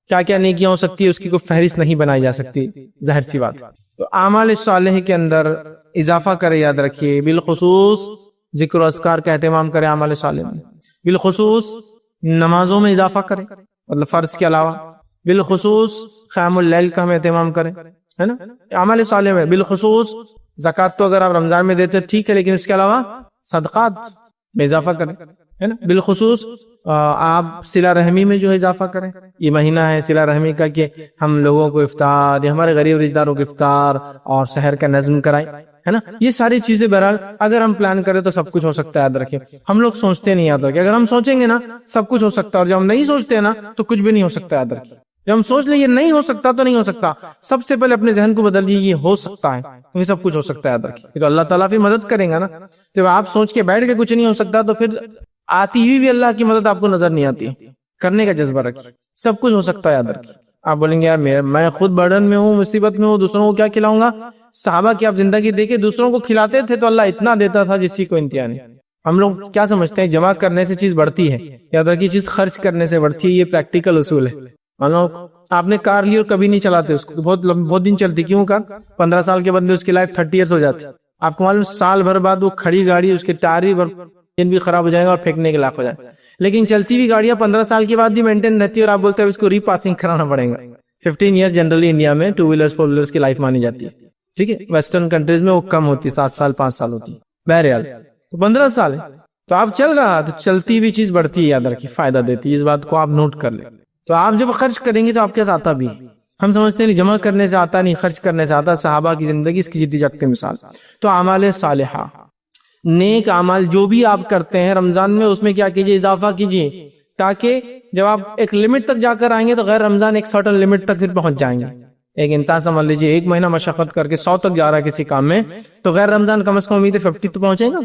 کیا کیا نیکیاں ہو سکتی ہے اس کی کوئی فہرست نہیں بنائی جا سکتی، ظاہر سی بات. تو اعمال صالحہ کے اندر اضافہ کرے، یاد رکھیے بالخصوص ذکر و اذکار کا اہتمام کریں اعمال صالحہ میں، بالخصوص نمازوں میں اضافہ کریں مطلب فرض کے علاوہ، بالخصوص قیام اللیل کا ہم اہتمام کریں، ہے نا اعمال صالحہ میں. بالخصوص زکوٰۃ تو اگر آپ رمضان میں دیتے ٹھیک ہے، لیکن اس کے علاوہ صدقات میں اضافہ کریں، ہے نا. بالخصوص آپ صلہ رحمی میں جو ہے اضافہ کریں. یہ مہینہ ہے صلہ رحمی کا کہ ہم لوگوں کو افطار یا ہمارے غریب رشتہ داروں کو افطار اور سحر کا نظم کرائیں، ہے نا. یہ ساری چیزیں بہرحال اگر ہم پلان کریں تو سب کچھ ہو سکتا ہے، یاد رکھیں. ہم لوگ سوچتے نہیں، یاد رکھیں اگر ہم سوچیں گے نا سب کچھ ہو سکتا ہے، اور جب ہم نہیں سوچتے ہیں نا تو کچھ بھی نہیں ہو سکتا، یاد رکھیں. جب ہم سوچ لیں یہ نہیں ہو سکتا تو نہیں ہو سکتا، سب سے پہلے اپنے ذہن کو بدل دیجیے یہ ہو سکتا ہے، تو سب کچھ ہو سکتا ہے، یاد رکھیں. تو اللہ تعالیٰ پھر مدد کریں گا نا. جب آپ سوچ کے بیٹھ کے کچھ نہیں ہو سکتا تو پھر آتی ہوئی بھی اللہ کی مدد آپ کو نظر نہیں آتی. کرنے کا جذبہ رکھیں، سب کچھ ہو سکتا ہے، یاد رکھیں. آپ بولیں گے یار میں خود برڈن میں ہوں، مصیبت میں ہوں، دوسروں کو کیا کھلاؤں گا. صحابہ کی آپ زندگی دیکھیں، دوسروں کو کھلاتے تھے تو اللہ اتنا دیتا تھا جس کی کوئی انتہا نہیں. ہم لوگ کیا سمجھتے ہیں جمع کرنے سے چیز بڑھتی ہے، یاد رکھیے چیز خرچ کرنے سے بڑھتی ہے. یہ پریکٹیکل اصول ہے. مان لو آپ نے کار لی اور کبھی نہیں چلاتے اس کو، بہت دن چلتی، کیوں کار 15 سال کے بندے اس کی لائف 30 ایئرس ہو جاتی. آپ کو معلوم سال بھر بعد وہ کھڑی گاڑی اس کے ٹائر بھی خراب ہو جائے گا اور پھینکنے کے لاق ہو جائے. لیکن چلتی ہوئی گاڑیاں 15 سال کے بعد بھی مینٹین رہتی ہے اور آپ بولتے ہیں اس کو ری پاسنگ کرانا پڑے گا. 15 ایئر جنرلی انڈیا میں 2 ویلرز 4 ویلرز کی لائف مانی جاتی ہے، ٹھیک ہے. ویسٹرن کنٹریز میں وہ کم ہوتی ہے، 7 سال 5 سال ہوتی ہے. بہرحال تو 15 سال ہے تو آپ چل رہا تو چلتی ہوئی چیز بڑھتی ہے، یاد رکھیے فائدہ دیتی ہے. اس بات کو آپ نوٹ کر لیں. تو آپ جب خرچ کریں گے تو آپ کے ساتھ آتا بھی ہے. ہم سمجھتے ہیں جمع کرنے سے آتا نہیں، خرچ کرنے سے آتا. صحابہ کی زندگی اس کی جدی جگتی مثال. تو اعمال صالحہ نیک اعمال جو بھی آپ کرتے ہیں رمضان میں اس میں کیا کیجیے اضافہ کیجیے، تاکہ جب آپ ایک لمٹ تک جا کر آئیں گے تو غیر رمضان ایک سرٹن لمٹ تک پھر پہنچ جائیں گے. ایک انسان سمجھ لیجیے 1 مہینہ مشقت کر کے 100 تک جا رہا ہے کسی کام میں، تو غیر رمضان کم از کم امید ہے 50 تو پہنچے گا.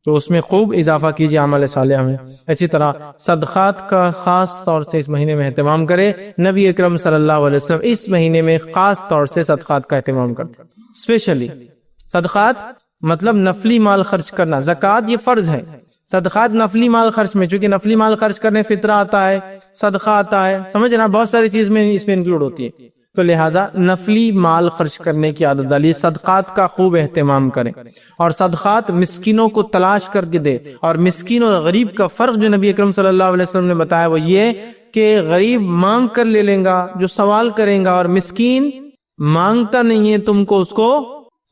تو اس میں خوب اضافہ کیجیے اعمال صالحہ میں. اسی طرح صدقات کا خاص طور سے اس مہینے میں اہتمام کرے. نبی اکرم صلی اللہ علیہ وسلم اس مہینے میں خاص طور سے صدقات کا اہتمام کرتے. اسپیشلی صدقات مطلب نفلی مال خرچ کرنا. زکوٰۃ یہ فرض ہے، صدقات نفلی مال خرچ میں، چونکہ نفلی مال خرچ کرنے فطرہ آتا ہے، صدقہ آتا ہے، سمجھنا بہت ساری چیز میں اس میں انکلوڈ ہوتی ہے. تو لہٰذا نفلی مال خرچ کرنے کی عادت ڈالیے. صدقات کا خوب اہتمام کریں، اور صدقات مسکینوں کو تلاش کر کے دے. اور مسکین اور غریب کا فرق جو نبی اکرم صلی اللہ علیہ وسلم نے بتایا وہ یہ کہ غریب مانگ کر لے لیں گا جو سوال کریں گا، اور مسکین مانگتا نہیں ہے تم کو اس کو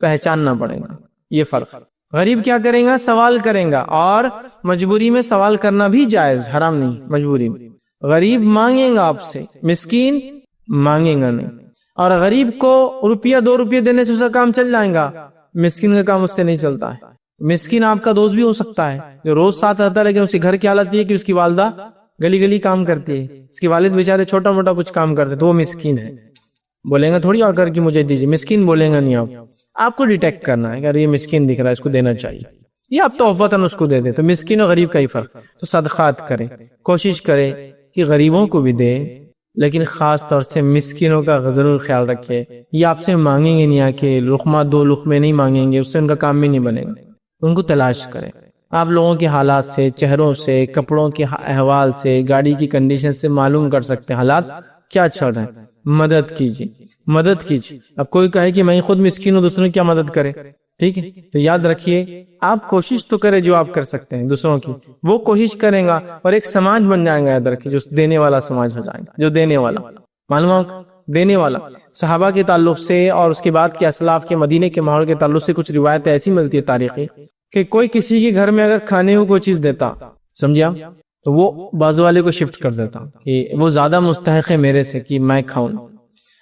پہچاننا پڑے گا. یہ فرق. غریب کیا کریں گا؟ سوال کریں گا، اور مجبوری میں سوال کرنا بھی جائز، حرام نہیں. مجبوری میں غریب مانگیں گا آپ سے، مسکین مانگیں گا نہیں. اور غریب کو روپیہ 2 روپیہ دینے سے اس کا کام چل جائے گا، مسکین کا کام اس سے نہیں چلتا ہے. مسکین آپ کا دوست بھی ہو سکتا ہے جو روز ساتھ رہتا ہے، لیکن اس کے گھر کی حالت یہ کہ اس کی والدہ گلی گلی کام کرتی ہے، اس کی والد بیچارے چھوٹا موٹا کچھ کام کرتے، تو وہ مسکین ہے. بولیں گا تھوڑی آ کر کہ مجھے دیجیے، مسکین بولیں گا نہیں. آپ کو ڈیٹیکٹ کرنا ہے کہ یہ مسکین دکھ رہا ہے، اس کو دینا چاہیے. یہ آپ تحفتاً اس کو دے دیں. تو مسکین اور غریب کا ہی فرق. تو صدقات کریں، کوشش کریں کہ غریبوں کو بھی دے، لیکن خاص طور سے مسکینوں کا ضرور خیال رکھے. یہ آپ سے مانگیں گے نہیں، آ کے لقمہ 2 لقمے نہیں مانگیں گے، اس سے ان کا کام بھی نہیں بنے گا. ان کو تلاش کریں. آپ لوگوں کے حالات سے، چہروں سے، کپڑوں کے احوال سے، گاڑی کی کنڈیشن سے معلوم کر سکتے ہیں حالات کیا چل رہے ہیں. مدد کیجیے، مدد کیجیے. اب کوئی کہے کہ میں خود مسکین ہوں، دوسروں کی کیا مدد کرے؟ ٹھیک ہے، تو یاد رکھیے آپ کوشش تو کریں جو آپ کر سکتے ہیں دوسروں کی، وہ کوشش کریں گا اور ایک سماج بن جائیں گا. یاد رکھیے جو دینے والا سماج ہو جائے گا، جو دینے والا، معلوم دینے والا. صحابہ کے تعلق سے اور اس کے بعد کے اسلاف کے مدینے کے ماحول کے تعلق سے کچھ روایتیں ایسی ملتی ہے تاریخی کہ کوئی کسی کے گھر میں اگر کھانے کو کوئی چیز دیتا، سمجھا، تو وہ بازو والے کو شفٹ کر دیتا کہ وہ زیادہ مستحق ہے میرے سے کہ میں کھاؤں.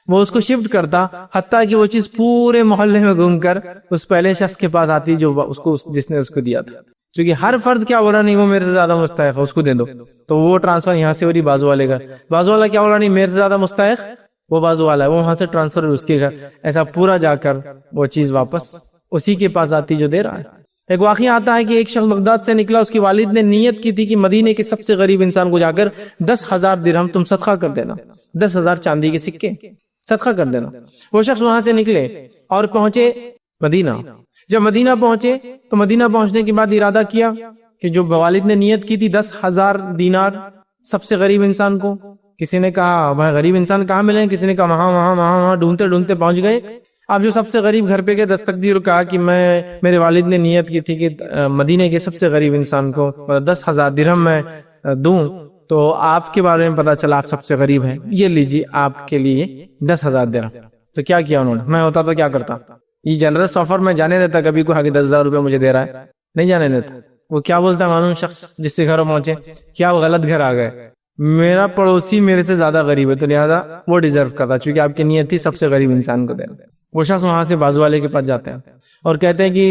وہ اس کو شفٹ کرتا، حتیٰ کہ وہ چیز پورے محلے میں گھوم کر اس پہلے شخص کے پاس آتی جو اس کو جس نے اس کو دیا تھا. کیونکہ ہر فرد کیا بولا نہیں وہ میرے سے زیادہ مستحق ہے، اس کو دے دو. تو وہ ٹرانسفر یہاں سے ہو رہی بازو والے گھر، بازو والا کیا بولا نہیں میرے سے زیادہ مستحق وہ بازو والا ہے، وہ وہاں سے ٹرانسفر اس کے گھر. ایسا پورا جا کر وہ چیز واپس اسی کے پاس آتی جو دے رہا ہے. ایک واقعہ آتا ہے کہ ایک شخص بغداد سے نکلا، اس کی والد نے نیت کی تھی کہ مدینے کے سب سے غریب انسان کو جا کر 10,000 درہم تم صدقہ کر دینا، 10,000 چاندی کے سکے صدقہ کر دینا. وہ شخص وہاں سے نکلے اور پہنچے مدینہ. جب مدینہ پہنچے تو مدینہ پہنچنے کے بعد ارادہ کیا کہ جو والد نے نیت کی تھی 10,000 دینار سب سے غریب انسان کو، کسی نے کہا بھائی غریب انسان کہاں ملے، کسی نے کہا وہاں ڈھونڈتے ڈھونڈتے پہنچ گئے. اب جو سب سے غریب گھر پہ گئے دستک دی اور کہا کہ میرے والد نے نیت کی تھی کہ مدینے کے سب سے غریب انسان کو 10,000 درہم میں دوں، تو آپ کے بارے میں پتا چلا آپ سب سے غریب ہیں، یہ لیجیے آپ کے لیے 10,000 درہم. تو کیا کیا انہوں نے؟ میں ہوتا تو کیا کرتا، یہ جنرس آفر میں جانے دیتا کبھی کو آگے 10,000 روپے مجھے دے رہا ہے، نہیں جانے دیتا. وہ کیا بولتا معلوم شخص جس سے گھر پہنچے، کیا وہ غلط گھر آ گئے، میرا پڑوسی میرے سے زیادہ غریب ہے تو لہذا وہ ڈیزرو کرتا، چونکہ آپ کی نیت تھی سب سے غریب انسان کو دینا. وہ شخص وہاں سے بازو والے کے پاس جاتے ہیں اور کہتے ہیں کہ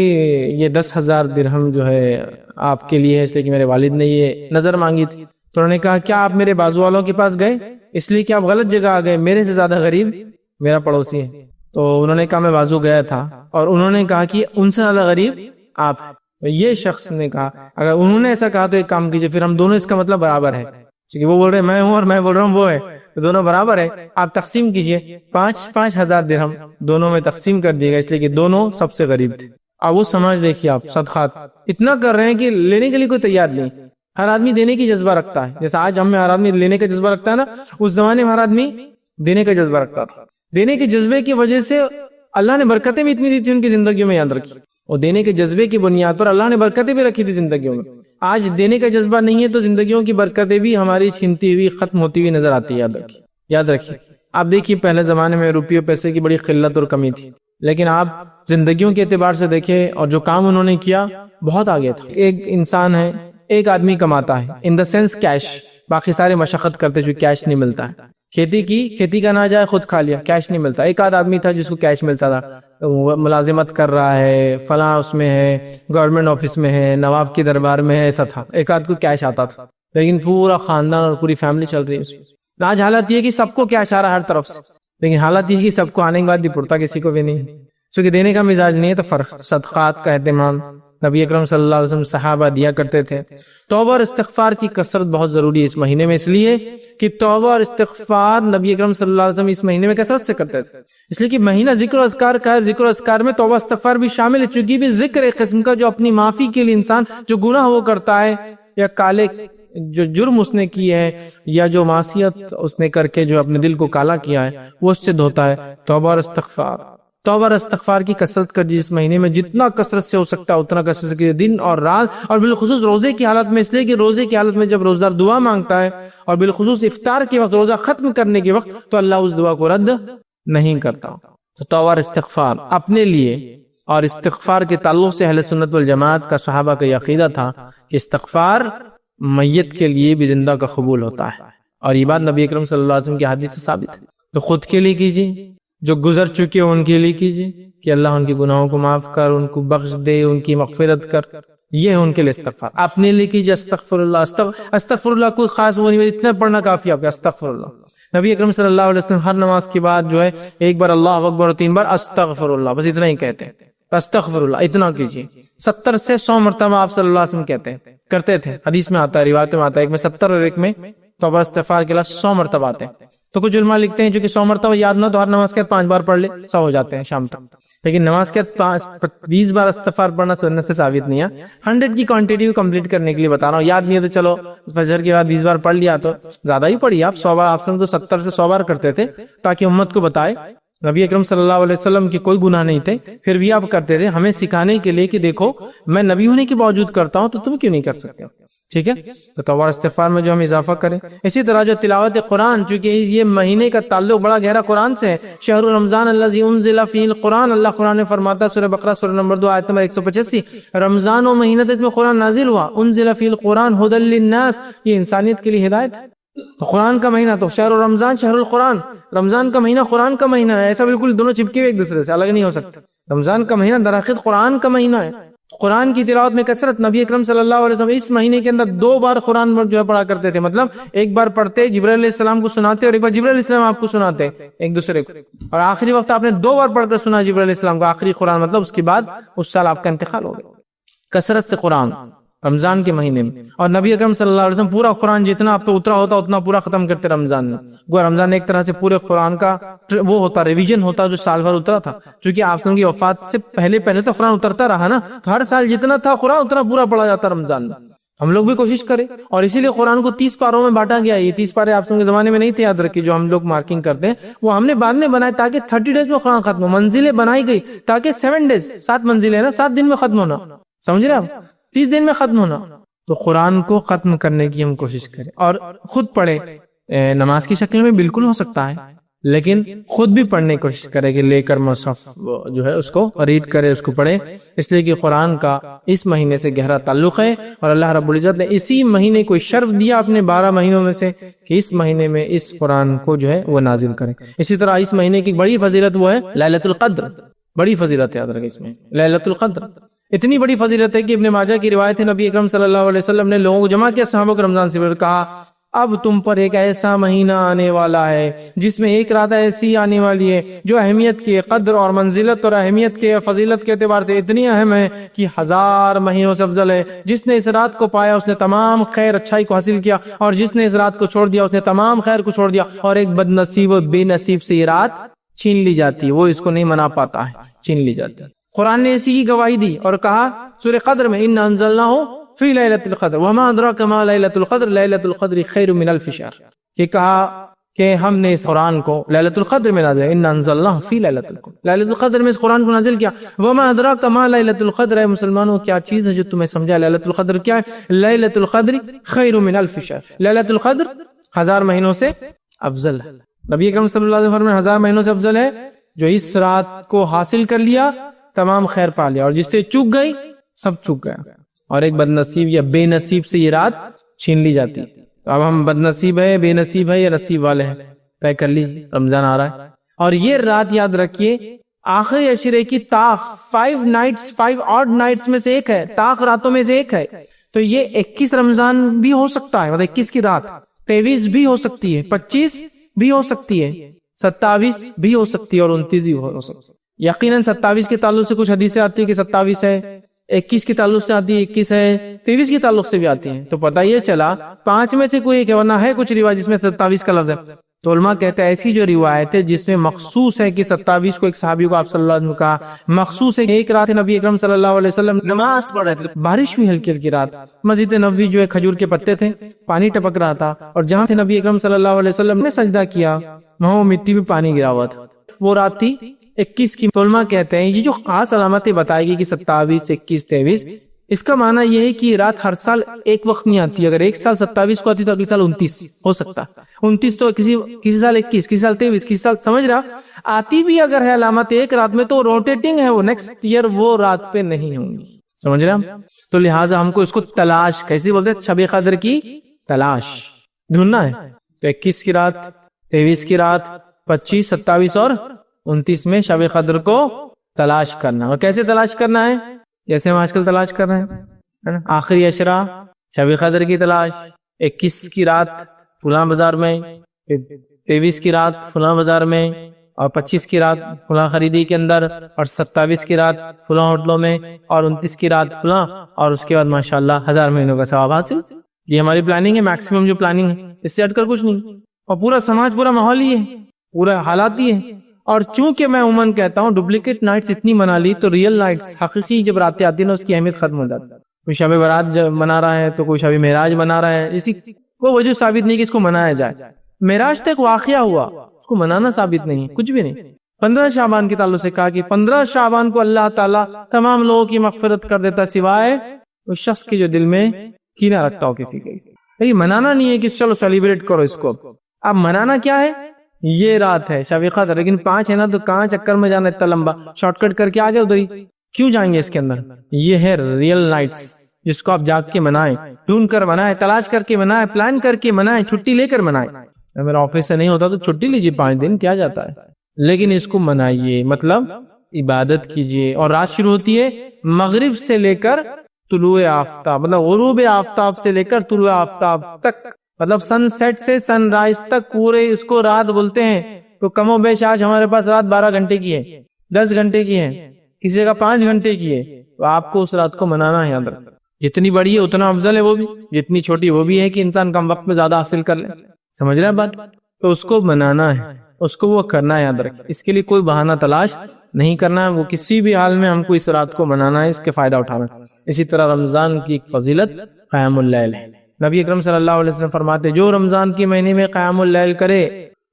یہ 10,000 درہم جو ہے آپ کے لیے ہے، اس لیے کہ میرے والد نے یہ نظر مانگی تھی. تو انہوں نے کہا کیا آپ میرے بازو والوں کے پاس گئے؟ اس لیے کہ آپ غلط جگہ آ گئے، میرے سے زیادہ غریب میرا پڑوسی ہے. تو انہوں نے کہا میں بازو گیا تھا، اور انہوں نے کہا کہ ان سے زیادہ غریب آپ. یہ شخص نے کہا اگر انہوں نے ایسا کہا تو ایک کام کیجئے، پھر ہم دونوں اس کا مطلب برابر ہے، کیونکہ وہ بول رہے میں ہوں اور میں بول رہا ہوں وہ ہے، تو دونوں برابر ہے. آپ تقسیم کیجئے، 5,000 درہم دونوں میں تقسیم کر دیے گا، اس لیے کہ دونوں سب سے غریب تھے. اب وہ سمجھ دیکھیے آپ، صدقات اتنا کر رہے ہیں کہ لینے کے لیے کوئی تیار نہیں. ہر آدمی دینے کی جذبہ رکھتا ہے، جیسا آج ہم میں ہر آدمی لینے کا جذبہ رکھتا ہے نا، اس زمانے میں ہر آدمی دینے کا جذبہ رکھتا تھا. دینے کے جذبے کی وجہ سے اللہ نے برکتیں بھی اتنی دی تھی ان کی زندگیوں میں، یاد رکھیے. اور دینے کے جذبے کی بنیاد پر اللہ نے برکتیں بھی رکھی تھی زندگیوں میں. آج دینے کا جذبہ نہیں ہے تو زندگیوں کی برکتیں بھی ہماری چھینتی ہوئی ختم ہوتی ہوئی نظر آتی ہے. یاد رکھیے. آپ دیکھیے پہلے زمانے میں روپیے پیسے کی بڑی قلت اور کمی تھی، لیکن آپ زندگیوں کے اعتبار سے دیکھیں اور جو کام انہوں نے کیا بہت آگے تھا. ایک انسان ہے، ایک آدمی کماتا ہے ان دا سینس کیش، باقی سارے مشقت کرتے جو کیش نہیں ملتا ہے. کھیتی کا نہ جائے خود کھا لیا، کیش نہیں ملتا. ایک آدھ آدمی تھا جس کو کیش ملتا تھا، وہ ملازمت کر رہا ہے، فلاں اس میں ہے، گورنمنٹ آفس میں ہے، نواب کے دربار میں ہے، ایسا تھا. ایک آدھ کو کیش آتا تھا، لیکن پورا خاندان اور پوری فیملی چل رہی ہے اس میں. آج حالت یہ کہ سب کو کیش آ رہا ہے ہر طرف سے، لیکن حالت یہ کہ سب کو آنے کے بعد بھی پڑتا کسی کو بھی نہیں، کیونکہ دینے کا مزاج نہیں ہے. تو فرق صدقات کا اہتمام نبی اکرم صلی اللہ علیہ وسلم صحابہ دیا کرتے تھے. توبہ اور استغفار کی کثرت بہت ضروری ہے اس مہینے میں، اس لیے کہ توبہ اور استغفار نبی اکرم صلی اللہ علیہ وسلم اس مہینے میں کثرت سے کرتے تھے. اس لیے کہ مہینہ ذکر و اذکار کا ہے، ذکر و اذکار میں توبہ استغفار بھی شامل ہے، چونکہ بھی ذکر ایک قسم کا جو اپنی معافی کے لیے انسان جو گناہ وہ کرتا ہے یا کالے جو جرم اس نے کی ہے یا جو معصیت اس نے کر کے جو اپنے دل کو کالا کیا ہے وہ اس سے دھوتا ہے. توبہ اور استغفار کی کثرت کر جس مہینے میں جتنا کثرت سے ہو سکتا ہے اتنا کثرت سے کیجیے، دن اور رات، اور بالخصوص روزے کی حالت میں، اس لیے کہ روزے کی حالت میں جب روزدار دعا مانگتا ہے اور بالخصوص افطار کے وقت، روزہ ختم کرنے کے وقت، تو اللہ اس دعا کو رد نہیں کرتا. تو توبہ اور استغفار اپنے لیے، اور استغفار کے تعلق سے اہل سنت والجماعت کا صحابہ کا یہ عقیدہ تھا کہ استغفار میت کے لیے بھی زندہ کا قبول ہوتا ہے، اور یہ بات نبی اکرم صلی اللہ علیہ وسلم کی حدیث سے ثابت ہے. تو خود کے لیے کیجیے، جو گزر چکے ان کے لیے کیجیے کہ اللہ ان کے گناہوں کو معاف کر، ان کو بخش دے، ان کی مغفرت کر، یہ ہے ان کے لیے استغفار. اپنے لیے کیجیے استغفر اللہ. استغفر اللہ کوئی خاص وہ نہیں، اتنا پڑھنا کافی آپ کا استغفر اللہ. نبی اکرم صلی اللہ علیہ وسلم ہر نماز کے بعد جو ہے ایک بار اللہ اکبر اور 3 بار استغفر اللہ، بس اتنا ہی کہتے ہیں. استغفر اللہ اتنا کیجیے. 70 سے 100 مرتبہ آپ صلی اللہ علیہ وسلم کہتے ہیں، کرتے تھے. حدیث میں آتا ہے، روایت میں آتا ہے، ایک میں 70 اور ایک میں توبہ استغفار کے لفظ 100 مرتبہ آتے ہیں. تو کچھ علماء لکھتے ہیں جو کہ 100 مرتبہ یاد نہ تو ہر نماز کے بعد 5 بار پڑھ لے، 100 ہو جاتے ہیں شام تک. لیکن نماز کے بعد 20 بار استغفار پڑھنا سنت سے ثابت نہیں ہے. 100 کی کوانٹٹی کو کمپلیٹ کرنے کے لیے بتا رہا ہوں. یاد نہیں ہے تو چلو فجر کے بعد 20 بار پڑھ لیا تو زیادہ ہی پڑھی آپ. 100 بار آپ تو 70 سے 100 بار کرتے تھے تاکہ امت کو بتائے. نبی اکرم صلی اللہ علیہ وسلم کی کوئی گناہ نہیں تھے، پھر بھی آپ کرتے تھے، ہمیں سکھانے کے لیے کہ دیکھو میں نبی ہونے کے باوجود کرتا ہوں تو تم کیوں نہیں کر سکتے. ٹھیک ہے، تو توبہ استغفار میں جو ہم اضافہ کریں. اسی طرح جو تلاوت قرآن، چونکہ یہ مہینے کا تعلق بڑا گہرا قرآن سے ہے. شہر رمضان الذی انزل فیہ القرآن، اللہ قرآن نے فرماتا سورہ بقرہ سورہ نمبر 2 آیت نمبر 185، رمضان و مہینہ اس میں قرآن نازل ہوا. انزل فیہ القرآن ھدی للناس، یہ انسانیت کے لیے ہدایت ہے. تو قرآن کا مہینہ، تو شہر رمضان شہر القرآن، رمضان کا مہینہ قرآن کا مہینہ ہے. ایسا بالکل دونوں چپکے ہوئے ایک دوسرے سے الگ نہیں ہو سکتے. رمضان کا مہینہ درحقیقت قرآن کا مہینہ ہے. قرآن کی تلاوت میں کثرت. نبی اکرم صلی اللہ علیہ وسلم اس مہینے کے اندر 2 بار قرآن جو ہے پڑھا کرتے تھے. مطلب ایک بار پڑھتے جبرائیل علیہ السلام کو سناتے اور ایک بار جبرائیل علیہ السلام آپ کو سناتے ایک دوسرے کو. اور آخری وقت آپ نے 2 بار پڑھ کر سنا جبرائیل علیہ السلام کو آخری قرآن، مطلب اس کے بعد اس سال آپ کا انتقال ہو گیا. کثرت سے قرآن رمضان کے مہینے میں. اور نبی اکرم صلی اللہ علیہ وسلم پورا قرآن جتنا آپ پہ اترا ہوتا اتنا پورا ختم کرتے رمضان میں. گویا رمضان ایک طرح سے پورے قرآن کا وہ ہوتا ریویژن ہوتا جو سال بھر اترا تھا. چونکہ آپ کی وفات سے پہلے تو قرآن اترتا رہا نا, تو ہر سال جتنا تھا قرآن اتنا پورا پڑھا جاتا رمضان میں. ہم لوگ بھی کوشش کریں, اور اسی لیے قرآن کو 30 پاروں میں بانٹا گیا. یہ 30 پارے آپ کے زمانے میں نہیں تھے, یاد رکھیے, جو ہم لوگ مارکنگ کرتے ہیں وہ ہم نے بعد میں بنائے تاکہ 30 ڈیز میں قرآن ختم ہو. منزلیں بنائی گئی تاکہ 7 ڈیز 7 منزلیں نا 7 دن میں ختم ہونا, سمجھ رہے آپ, 30 دن میں ختم ہونا. تو قرآن کو ختم کرنے کی ہم کوشش کریں, اور خود پڑھے. نماز کی شکل میں بالکل ہو سکتا ہے, لیکن خود بھی پڑھنے کی کوشش کرے کہ لے کر مصحف جو ہے اس کو ریڈ کرے, اس کو پڑھے. اس لیے کہ قرآن کا اس مہینے سے گہرا تعلق ہے, اور اللہ رب العزت نے اسی مہینے کو شرف دیا اپنے 12 مہینوں میں سے کہ اس مہینے میں اس قرآن کو جو ہے وہ نازل کرے. اسی طرح اس مہینے کی بڑی فضیلت وہ ہے لیلۃ القدر. بڑی فضیلت ہے, یاد رکھیں اس میں لیلۃ القدر اتنی بڑی فضیلت ہے کہ ابن ماجہ کی روایت ہے, نبی اکرم صلی اللہ علیہ وسلم نے لوگوں کو جمع کیا, صحابہ کو رمضان سے کہا اب تم پر ایک ایسا مہینہ آنے والا ہے جس میں ایک رات ایسی آنے والی ہے جو اہمیت کے قدر اور منزلت اور اہمیت کے فضیلت کے اعتبار سے اتنی اہم ہے کہ 1000 مہینوں سے افضل ہے. جس نے اس رات کو پایا اس نے تمام خیر اچھائی کو حاصل کیا, اور جس نے اس رات کو چھوڑ دیا اس نے تمام خیر کو چھوڑ دیا. اور ایک بد نصیب و بے نصیب سے یہ رات چھین لی جاتی ہے, وہ اس کو نہیں منا پاتا ہے, چھین لی جاتی ہے. قرآن نے اسی کی گواہی دی اور کہا سورہ قدر میں انا انزلناہ فی لیلۃ القدر وما ادراک ما لیلۃ القدر لیلۃ القدر خیر من الف شہر. یہ کہا کہ ہم نے اس قرآن کو لیلۃ القدر میں نازل, انا انزلناہ فی لیلۃ القدر, لیلۃ القدر میں اس قرآن کو نازل کیا. وما ادراک ما لیلۃ القدر, اے مسلمانوں کیا چیز ہے جو تمہیں سمجھا لیلۃ القدر کیا ہے. لیلۃ القدر خیر من الف شہر, لیلۃ القدر 1000 مہینوں سے افضل ہے. نبی اکرم صلی اللہ علیہ وسلم نے 1000 مہینوں سے افضل ہے. جو اس رات کو حاصل کر لیا تمام خیر پا لیا, اور جس سے چوک گئی سب چوک گیا. اور ایک بد نصیب یا بے نصیب سے یہ رات چھین لی جاتی. تو اب ہم بد نصیب ہے, بے نصیب ہے یا نصیب والے ہیں, طے کر لیجیے. رمضان آ رہا ہے, اور یہ رات یاد رکھیے آخری عشرے کی طاق 5 odd nights میں سے ایک ہے, طاق راتوں میں سے ایک ہے. تو یہ 21 رمضان بھی ہو سکتا ہے, مطلب 21 کی رات 23 بھی ہو سکتی ہے, 25 بھی ہو سکتی ہے, 27 بھی ہو سکتی ہے, اور 29 بھی ہو سکتی ہے. یقیناً 27 کے تعلق سے کچھ حدیثیں آتی ہیں کہ 27 ہے, 21 کے تعلق سے آتی ہے 21 ہے, 23 کے تعلق سے بھی آتی ہیں. تو پتہ یہ چلا 5 میں سے کوئی ایک ہے, ورنہ ہے کچھ روایت جس میں 27 کا لفظ ہے. تو علماء کہتے ہیں ایسی جو روایت ہے جس میں مخصوص ہے کہ 27 کو ایک صحابی کو آپ صلی اللہ علیہ وسلم کہا, مخصوص ہے ایک رات نبی اکرم صلی اللہ علیہ وسلم نماز پڑھ رہے تھے, بارش ہوئی ہلکی ہلکی رات, مسجد نبوی جو ہے کھجور کے پتے تھے, پانی ٹپک رہا تھا, اور جہاں تھے نبی اکرم صلی اللہ علیہ وسلم نے سجدہ کیا وہاں مٹی میں پانی گرا ہوا تھا. وہ رات تھی 21 کی. علماء کہتے ہیں یہ جو خاص علامتیں بتائی گئی کہ 27, 21, 23, اس کا معنی یہ ہے کہ یہ رات ہر سال ایک وقت نہیں آتی. اگر ایک سال 27 کو آتی تو اگلے سال 29 ہو سکتا, 29 تو کسی سال 21, کسی سال 23, کسی سال, سمجھ رہا, آتی بھی اگر ہے علامت ایک رات میں تو روٹیٹنگ ہے, وہ نیکسٹ ایئر وہ رات پہ نہیں ہوں گی, سمجھ رہا. تو لہٰذا ہم کو اس کو تلاش, کیسے بولتے ہیں, شب قدر کی تلاش ڈھونڈنا ہے. تو 21 کی رات, 23 کی رات, 25, 27 اور 29 میں شب قدر کو تلاش کرنا. اور کیسے تلاش کرنا ہے, جیسے ہم آج کل تلاش کر رہے ہیں, آخری عشرہ شب قدر کی تلاش, 21 کی رات فلاں بازار میں, 23 کی رات فلاں بازار میں, اور 25 کی رات فلاں خریدی کے اندر, اور 27 کی رات فلاں ہوٹلوں میں, اور 29 کی رات فلاں, اور اس کے بعد ماشاءاللہ 1000 مہینوں کا ثواب حاصل. یہ ہماری پلاننگ ہے, میکسیمم جو پلاننگ ہے, اس سے ہٹ کر کچھ نہیں. اور پورا سماج, پورا ماحول ہی ہے, پورا حالات ہی ہے. اور چونکہ میں عموماً کہتا ہوں ڈپلیکیٹ نائٹس اتنی منا لی تو ریئل نائٹس حقیقی جب راتیں آتی ہیں نا اس کی اہمیت ختم ہو جاتی ہے. کوئی شب برات منا رہا ہے تو کوئی شب معراج منا رہا ہے, اسی کو وجود ثابت نہیں کہ اس کو منایا جائے. معراج تو ایک واقعہ ہوا, اس کو منانا ثابت نہیں, کچھ بھی نہیں. 15 شعبان کے تعلق سے کہا کہ 15 شعبان کو اللہ تعالیٰ تمام لوگوں کی مغفرت کر دیتا سوائے اس شخص کے جو دل میں کینہ رکھتا ہو کسی کے. یہ منانا نہیں ہے کہ چلو سیلیبریٹ کرو اس کو. اب منانا کیا ہے, یہ رات ہے شب قدر, لیکن 5 ہے نا تو کہاں چکر میں جانا اتنا لمبا, شارٹ کٹ کر کے آگے ادھر ہی کیوں جائیں گے اس کے اندر. یہ ہے ریئل نائٹس جس کو آپ جاگ کے منائیں, ڈھونڈ کر منائیں, تلاش کر کے منائیں, پلان کر کے منائیں, چھٹی لے کر منائیں. میرا آفس سے نہیں ہوتا تو چھٹی لیجیے 5 دن, کیا جاتا ہے, لیکن اس کو منائیے, مطلب عبادت کیجیے. اور رات شروع ہوتی ہے مغرب سے لے کر طلوع آفتاب, مطلب غروب آفتاب سے لے کر طلوع آفتاب تک, مطلب سن سیٹ سے سن رائز تک پورے اس کو رات بولتے ہیں. تو کم و بیش آج ہمارے پاس رات 12 گھنٹے کی ہے, 10 گھنٹے کی ہے, کسی جگہ 5 گھنٹے کی ہے. تو آپ کو اس رات کو منانا ہے, یاد رکھنا. جتنی بڑی ہے اتنا افضل ہے وہ بھی، جتنی چھوٹی وہ بھی ہے کہ انسان کم وقت میں زیادہ حاصل کر لے. سمجھ رہے ہیں بات؟ تو اس کو بنانا ہے، اس کو وہ کرنا ہے، یاد رکھ. اس کے لیے کوئی بہانہ تلاش نہیں کرنا ہے، وہ کسی بھی حال میں ہم کو اس رات کو بنانا ہے، اس کے فائدہ اٹھانا ہے. اسی طرح رمضان کی ایک فضیلت قیام اللیل ہے. نبی اکرم صلی اللہ علیہ وسلم فرماتے جو رمضان کے مہینے میں قیام اللیل کرے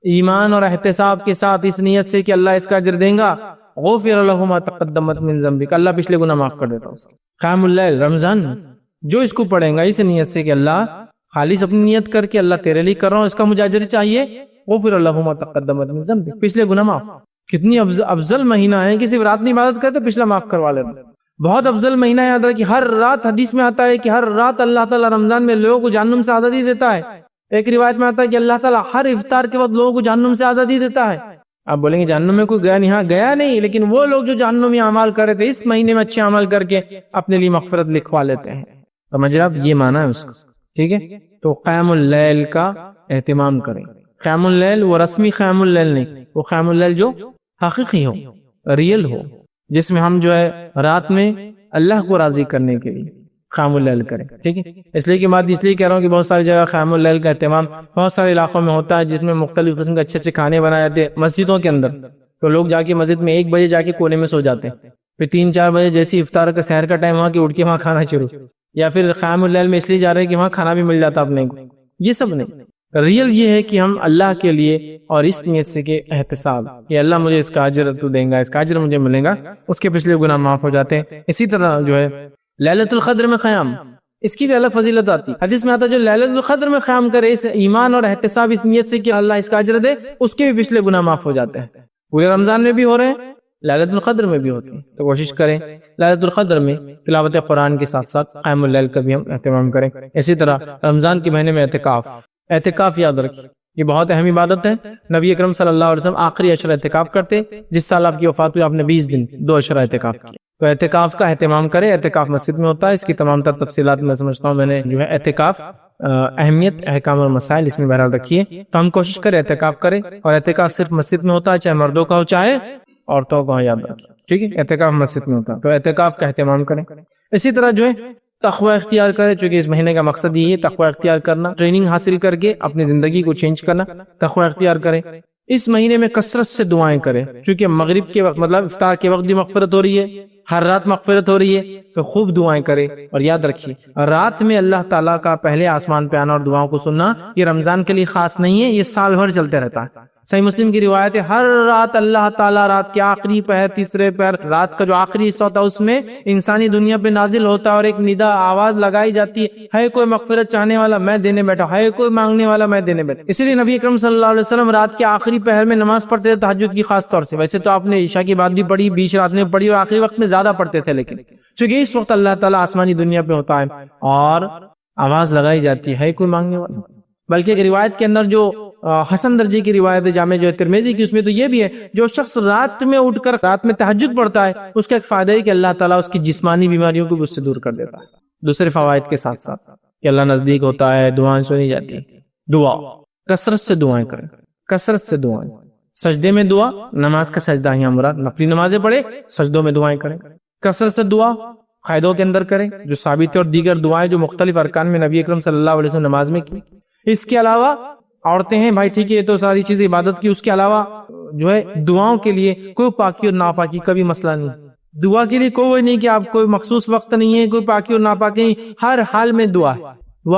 ایمان اور احتساب کے ساتھ، اس نیت سے کہ اللہ اس کا اجر دیں گا، غفر له ما تقدمت من ذنبک، اللہ پچھلے گناہ معاف کر دیتا ہے. قیام اللیل رمضان جو اس کو پڑھیں گا اس نیت سے کہ اللہ خالص اپنی نیت کر کے اللہ تیرے لیے کر رہا ہوں، اس کا مجھے اجر چاہیے، غفر له ما تقدمت من ذنبک، پچھلے گناہ معاف. کتنی افضل مہینہ ہے کہ صرف رات میں عبادت کرے تو پچھلا معاف کروا لیتا. بہت افضل مہینہ ہے. یاد رکھیے ہر رات حدیث میں آتا ہے کہ ہر رات اللہ تعالیٰ رمضان میں لوگوں کو جہنم سے آزادی دیتا ہے. ایک روایت میں آتا ہے کہ اللہ تعالیٰ ہر افطار کے وقت لوگوں کو جہنم سے آزادی دیتا ہے. آپ بولیں گے جہنم میں کوئی گیا نہیں؟ ہاں گیا نہیں، لیکن وہ لوگ جو جہنمی اعمال کر رہے تھے اس مہینے میں اچھے عمل کر کے اپنے لیے مغفرت لکھوا لیتے ہیں. سمجھ رہے آپ؟ یہ معنی ہے اس کا. ٹھیک ہے، تو قیام اللیل کا اہتمام کریں. قیام اللیل وہ رسمی قیام اللیل نہیں، وہ قیام اللیل جو حقیقی ہو، ریئل ہو، جس میں ہم جو ہے رات میں اللہ کو راضی کرنے کے لیے قیام اللیل کریں. ٹھیک ہے، اس لیے کی بات اس لیے کہہ رہا ہوں کہ بہت ساری جگہ قیام اللیل کا اہتمام بہت سارے علاقوں میں ہوتا ہے، جس میں مختلف قسم کے اچھے اچھے کھانے بنائے جاتے ہیں مسجدوں کے اندر. تو لوگ جا کے مسجد میں 1 بجے جا کے کونے میں سو جاتے ہیں، پھر 3-4 بجے جیسی افطار کا سحر کا ٹائم ہوا کہ اٹھ کے وہاں کھانا شروع، یا پھر قیام اللیل میں اس لیے جا رہے ہیں کہ وہاں کھانا بھی مل جاتا اپنے کو. یہ سب نہیں، ریئل یہ ہے کہ ہم اللہ کے لیے اور اس نیت سے کہ احتساب کہ اللہ مجھے اس کا اجر تو دیں گا، اس کا اجر مجھے ملے گا، اس کے پچھلے گناہ معاف ہو جاتے ہیں. اسی طرح جو ہے لیلۃ القدر میں قیام، اس کی بھی الگ فضیلت آتی. حدیث میں آتا ہے جو لیلۃ القدر میں قیام کرے اس ایمان اور احتساب اس نیت سے کہ اللہ اس کا اجر دے، اس کے بھی پچھلے گناہ معاف ہو جاتے ہیں. پورے رمضان میں بھی ہو رہے ہیں، لیلۃ القدر میں بھی ہوتے ہیں. تو کوشش کریں لیلۃ القدر میں تلاوت قرآن کے ساتھ ساتھ قیام اللیل کا بھی ہم اہتمام کریں. اسی طرح رمضان کے مہینے میں اعتکاف یاد رکھیں، یہ بہت اہم عبادت ہے. نبی اکرم صلی اللہ علیہ وسلم آخری عشرہ اعتکاف کرتے. جس سال آپ کی وفات ہوئی آپ نے 20 دن 2 عشرہ اعتکاف کیا. تو اعتکاف کا اہتمام کریں. اعتکاف مسجد میں ہوتا ہے، اس کی تمام تر تفصیلات میں سمجھتا ہوں میں نے جو ہے اعتکاف اہمیت، احکام اور مسائل اس میں بہرحال رکھیے. تو ہم کوشش کریں اعتکاف کریں، اور اعتکاف صرف مسجد میں ہوتا ہے، چاہے مردوں کا ہو چاہے عورتوں کا ہو، یاد رکھیں. ٹھیک ہے، اعتکاف مسجد میں ہوتا ہے، تو اعتکاف کا اہتمام کریں. اسی طرح جو ہے تقوی اختیار کرے، چونکہ اس مہینے کا مقصد یہ ہے تقوی اختیار کرنا، ٹریننگ حاصل کر کے اپنی زندگی کو چینج کرنا. تقوی اختیار کرے. اس مہینے میں کثرت سے دعائیں کرے، چونکہ مغرب کے وقت مطلب افطار کے وقت بھی مغفرت ہو رہی ہے، ہر رات مغفرت ہو رہی ہے، تو خوب دعائیں کرے. اور یاد رکھیے رات میں اللہ تعالیٰ کا پہلے آسمان پہ آنا اور دعاؤں کو سننا یہ رمضان کے لیے خاص نہیں ہے، یہ سال بھر چلتے رہتا ہے. صحیح مسلم کی روایت ہے ہر رات اللہ تعالیٰ رات کے آخری پہر، تیسرے پہر، رات کا جو آخری حصہ ہوتا ہے اس میں انسانی دنیا پہ نازل ہوتا ہے، اور ایک ندا آواز لگائی جاتی ہے کوئی مغفرت چاہنے والا میں دینے بیٹھا، ہے کوئی مانگنے والا میں دینے بیٹھا. اسی لیے نبی اکرم صلی اللہ علیہ وسلم رات کے آخری پہر میں نماز پڑھتے تھے، تہجد کی خاص طور سے. ویسے تو آپ نے عشاء کی بات بھی پڑھی، بیچ رات میں پڑھی، اور آخری وقت میں زیادہ پڑھتے تھے، لیکن چونکہ اس وقت اللہ تعالیٰ آسمانی دنیا پہ ہوتا ہے اور آواز لگائی جاتی ہے کوئی مانگنے والا. بلکہ ایک روایت کے اندر جو حسن درجے کی روایت جامع جو ہے ترمذی کی، اس میں تو یہ بھی ہے جو شخص رات میں اٹھ کر رات میں تہجد پڑھتا ہے اس کا ایک فائدہ ہے کہ اللہ تعالیٰ اس کی جسمانی بیماریوں کو بھی اس سے دور کر دیتا ہے. دوسرے فوائد کے ساتھ ساتھ کہ اللہ نزدیک ہوتا ہے، دعائیں سنی جاتی ہیں. دعا کثرت سے دعائیں کریں، کثرت سے دعائیں. سجدے میں دعا، نماز کا سجدہ ہی مراد، نفلی نمازیں پڑھے سجدوں میں دعائیں کریں. کثرت سے دعا قائدوں کے اندر کریں جو ثابت ہے، اور دیگر دعائیں جو مختلف ارکان میں نبی اکرم صلی اللہ علیہ وسلم نماز میں کی. اس کے علاوہ عورتیں ہیں بھائی، ٹھیک ہے، یہ تو ساری چیزیں عبادت کی. اس کے علاوہ جو ہے دعاؤں کے لیے کوئی پاکی اور ناپاکی کا بھی مسئلہ نہیں. دعا کے لیے کوئی نہیں کہ آپ کوئی مخصوص وقت نہیں ہے، کوئی پاکی اور ناپاکی نہیں، ہر حال میں دعا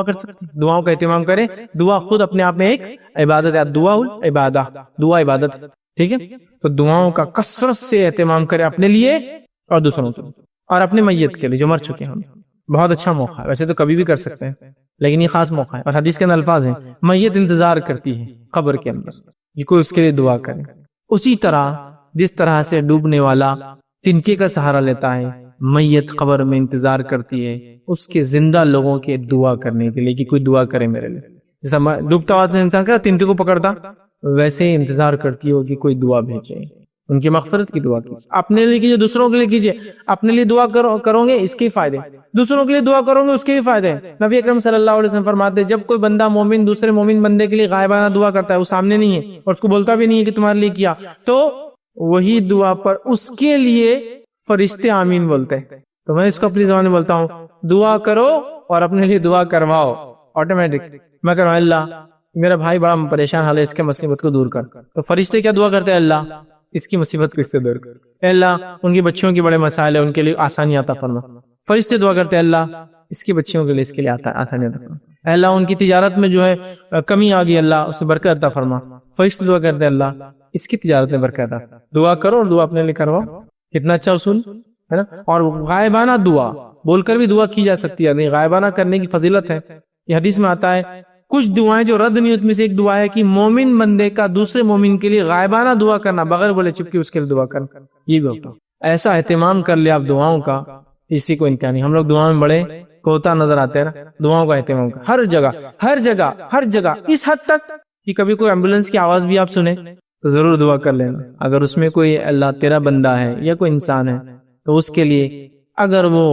کر سکتے. دعاؤں کا اہتمام کریں. دعا خود اپنے آپ میں ایک عبادت ہے. دعا عبادہ، دعا عبادت. ٹھیک ہے، تو دعاؤں کا کثرت سے اہتمام کریں اپنے لیے اور دوسروں کے لیے، اور اپنے میت کے لیے جو مر چکے ہیں. بہت اچھا موقع ہے، ویسے تو کبھی بھی کر سکتے ہیں لیکن یہ خاص موقع ہے. اور حدیث کے اندر الفاظ ہیں میت انتظار کرتی ہے قبر کے اندر، یہ کوئی اس کے لیے دعا کرے. اسی طرح جس طرح سے ڈوبنے والا تنکے کا سہارا لیتا ہے، میت قبر میں انتظار کرتی ہے اس کے زندہ لوگوں کے دعا کرنے کے لیے کہ کوئی دعا کرے میرے لیے. جیسا ڈوبتا ہوا انسان کا تنکے کو پکڑتا، ویسے انتظار کرتی ہو کہ کوئی دعا بھیجے، ان کی مغفرت کی دعا کیجیے. اپنے لیے کیجیے، دوسروں کے لیے کیجیے. اپنے لیے دعا کرو گے اس کے فائدے، دوسروں کے لیے دعا کرو گے اس کے بھی فائدے ہیں. نبی اکرم صلی اللہ علیہ وسلم فرماتے ہیں جب کوئی بندہ مومن دوسرے مومن بندے کے لیے غائبانہ دعا کرتا ہے، وہ سامنے نہیں ہے اور اس کو بولتا بھی نہیں ہے کہ تمہارے لیے کیا، تو وہی دعا پر اس کے لیے فرشتے آمین بولتے ہیں. تو میں اس کو اپنی زبان میں بولتا ہوں دعا کرو اور اپنے لیے دعا کرواؤ آٹومیٹک. میں کروں اللہ میرا بھائی بڑا پریشان حال ہے اس کے مصیبت کو دور کر. تو فرشتے کیا دعا کرتے ہیں اللہ اس کی مصیبت کو اس سے دور کر. اے اللہ ان کی بچوں کی بڑے مسائل ہیں ان کے لیے آسانی عطا فرما. فرشتے دعا کرتے ہیں اللہ اس کی بچیوں کے لیے اس کے لیے آسانی عطا فرما. اے اللہ ان کی تجارت میں جو ہے کمی آ گئی اللہ اسے برکت عطا فرما. فرشتے دعا کرتے ہیں اللہ اس کی تجارت میں برکت عطا. دعا کرو اور دعا اپنے لیے کرواؤ. کتنا اچھا اصول ہے نا. اور غائبانہ دعا بول کر بھی دعا کی جا سکتی ہے. غائبانہ کرنے کی فضیلت ہے. یہ حدیث میں آتا ہے کچھ دعائیں جو رد نہیں ہوتی میں سے ایک دعا ہے کہ مومن بندے کا دوسرے مومن کے لیے غائبانہ دعا کرنا بغیر بولے چپکی اس کے لیے دعا کرنا. یہ بھی ہوتا ایسا اہتمام کر لیا آپ دعاؤں کا اسی کو انتہا نہیں. ہم لوگ دعاؤں میں بڑے کوتا نظر آتے ہیں نا. دعاؤں کا اہتمام کر ہر جگہ ہر جگہ ہر جگہ اس حد تک کہ کبھی کوئی ایمبولینس کی آواز بھی آپ سنیں تو ضرور دعا کر لینا. اگر اس میں کوئی اللہ تیرا بندہ ہے یا کوئی انسان ہے تو اس کے لیے اگر وہ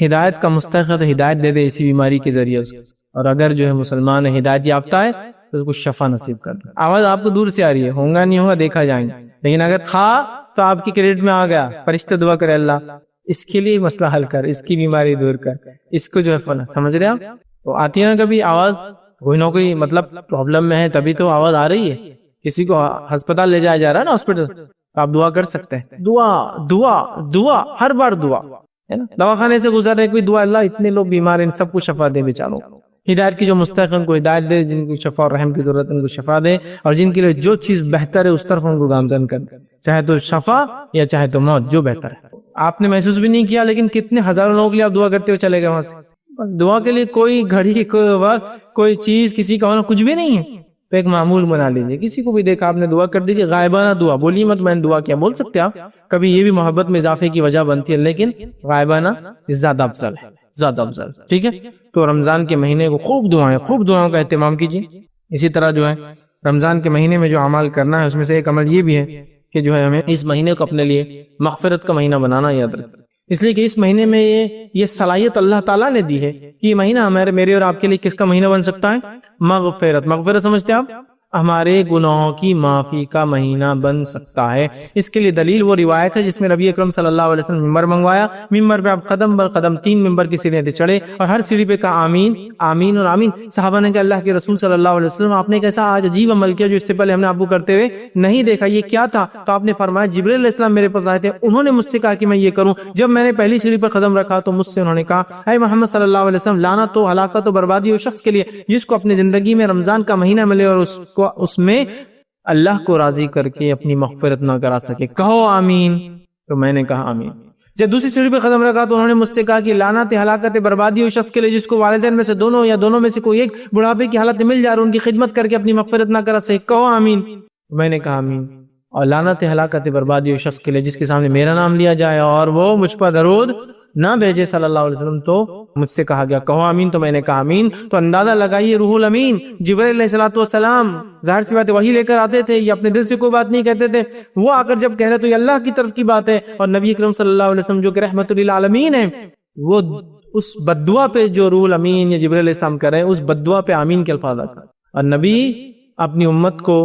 ہدایت کا مستحق ہے تو ہدایت دے دے اسی بیماری کے ذریعے اس کو. اور اگر جو ہے مسلمان ہے ہدایت یافتہ ہے تو اس کو شفا نصیب کر دے. آواز آپ کو دور سے آ رہی ہے ہوگا نہیں ہوگا دیکھا جائیں گے لیکن اگر تھا تو آپ کی کریڈٹ میں آ گیا. فرشتے دعا کرے اللہ اس کے لیے مسئلہ حل کر اس کی بیماری دور کر اس کو جو ہے فنا. سمجھ رہے آپ. تو آتی ہے نا کبھی آواز کوئی نہ کوئی مطلب پرابلم میں ہے تبھی تو آواز آ رہی ہے. کسی کو ہسپتال لے جایا جا رہا ہے نا ہاسپٹل تو آپ دعا کر سکتے ہیں. دعا دعا دعا ہر بار دعا ہے نا. دواخانے سے گزر رہے کوئی دعا اللہ اتنے لوگ بیمار ہیں ان سب کو شفا دے بیچاروں. ہدایت کی جو مستحق ان کو ہدایت دے. جن کو شفا اور رحم کی ضرورت ان کو شفا دے. اور جن کے لیے جو چیز بہتر ہے اس طرف ان کو گامزن کر دے. چاہے تو شفا یا چاہے تو موت جو بہتر ہے. آپ نے محسوس بھی نہیں کیا لیکن کتنے ہزاروں لوگوں کے لیے آپ دعا کرتے ہوئے چلے گئے وہاں سے. دعا کے لیے کوئی گھڑی کوئی وقت کوئی چیز کسی کا ہونا کچھ بھی نہیں ہے. تو ایک معمول بنا لیجیے. کسی کو بھی دیکھا آپ نے دعا کر دیجیے. غائبانہ دعا بولیے مت میں نے دعا کیا بول سکتے آپ. کبھی یہ بھی محبت میں اضافے کی وجہ بنتی ہے لیکن غائبانہ زیادہ افضل ہے زیادہ افضل. ٹھیک ہے. تو رمضان کے مہینے کو خوب دعاؤں کا اہتمام کیجیے. اسی طرح جو ہے رمضان کے مہینے میں جو عمل کرنا ہے اس میں سے ایک عمل یہ بھی ہے کہ جو ہے ہمیں اس مہینے کو اپنے لیے مغفرت کا مہینہ بنانا یاد رکھیں. اس لیے کہ اس مہینے میں یہ صلاحیت اللہ تعالیٰ نے دی ہے کہ یہ مہینہ میرے اور آپ کے لیے کس کا مہینہ بن سکتا ہے. مغفرت سمجھتے ہیں آپ ہمارے گناہوں کی معافی کا مہینہ بن سکتا ہے. اس کے لیے دلیل وہ روایت ہے جس میں نبی اکرم صلی اللہ علیہ وسلم ممبر منگوایا. ممبر پہ آپ قدم بر قدم 3 ممبر کی سیڑھیاں چڑھے اور ہر سیڑھی پہ کہا آمین آمین اور آمین. صحابہ نے کہا اللہ کے رسول صلی اللہ علیہ وسلم آپ نے کیسا آج عجیب عمل کیا جو اس سے پہلے ہم نے آپ کو کرتے ہوئے نہیں دیکھا. یہ کیا تھا؟ تو آپ نے فرمایا جبریل علیہ السلام میرے پاس آئے تھے. انہوں نے مجھ سے کہا کہ میں یہ کروں. جب میں نے پہلی سیڑھی پر قدم رکھا تو مجھ سے انہوں نے کہا اے محمد صلی اللہ علیہ وسلم لعنت و ہلاکت و بربادی اس شخص کے لیے جس کو اپنی زندگی میں رمضان کا مہینہ ملے اور اس میں اللہ کو راضی کر کے اپنی مغفرت نہ کرا سکے. کہو آمین. تو میں نے کہا آمین. جب دوسری سیڑھی پہ قدم رکھا تو انہوں نے مجھ سے کہا کہ لعنت ہلاکت بربادی اس شخص کے لیے جس کو والدین میں سے دونوں یا دونوں میں سے کوئی ایک بڑھاپے کی حالت میں مل جائے اور ان کی خدمت کر کے اپنی مغفرت نہ کرا سکے. کہو آمین. میں نے کہا آمین. اور لعنت ہلاکت بربادی اس شخص کے لیے جس کے سامنے میرا نام لیا جائے اور وہ مجھ پر درود نہ بھیجے صلی اللہ علیہ وسلم. تو مجھ سے کہا گیا کہو آمین. تو میں نے کہا آمین. تو اندازہ لگائیے روح الامین جبرائیل علیہ الصلوۃ والسلام ظاہر سی بات ہے وحی لے کر آتے تھے. یہ اپنے دل سے کوئی بات نہیں کہتے تھے. وہ آ کر جب کہہ رہے تو یہ اللہ کی طرف کی بات ہے. اور نبی اکرم صلی اللہ علیہ وسلم جو کہ رحمت للعالمین ہے وہ اس بددعا پہ جو روح الامین یا جبرائیل علیہ السلام کر رہے ہیں اس بددعا پہ آمین کے الفاظ آتے ہیں. اور نبی اپنی امت کو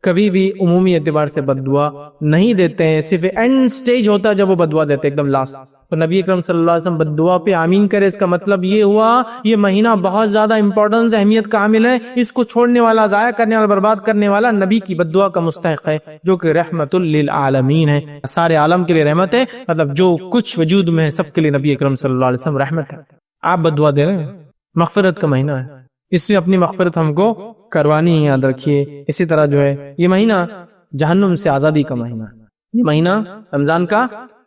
کبھی بھی عمومی اعتبار سے بددعا نہیں دیتے ہیں. صرف اینڈ سٹیج ہوتا ہے جب وہ بددعا دیتے ہیں ایک دم لاسٹ. تو نبی اکرم صلی اللہ علیہ وسلم بددعا پہ آمین کرے. اس کا مطلب یہ ہوا یہ مہینہ بہت زیادہ امپورٹنس اہمیت کا حامل ہے. اس کو چھوڑنے والا ضائع کرنے والا برباد کرنے والا نبی کی بددعا کا مستحق ہے جو کہ رحمت للعالمین ہے. سارے عالم کے لیے رحمت ہے. مطلب جو کچھ وجود میں ہے سب کے لیے نبی اکرم صلی اللہ علیہ وسلم رحمت ہے. آپ بددعا دے رہے ہیں. مغفرت کا مہینہ ہے. اس میں اپنی مغفرت ہم کو کروانی ہے یاد رکھیے. اسی طرح جو ہے یہ مہینہ جہنم سے آزادی کا مہینہ ہے. یہ مہینہ رمضان کا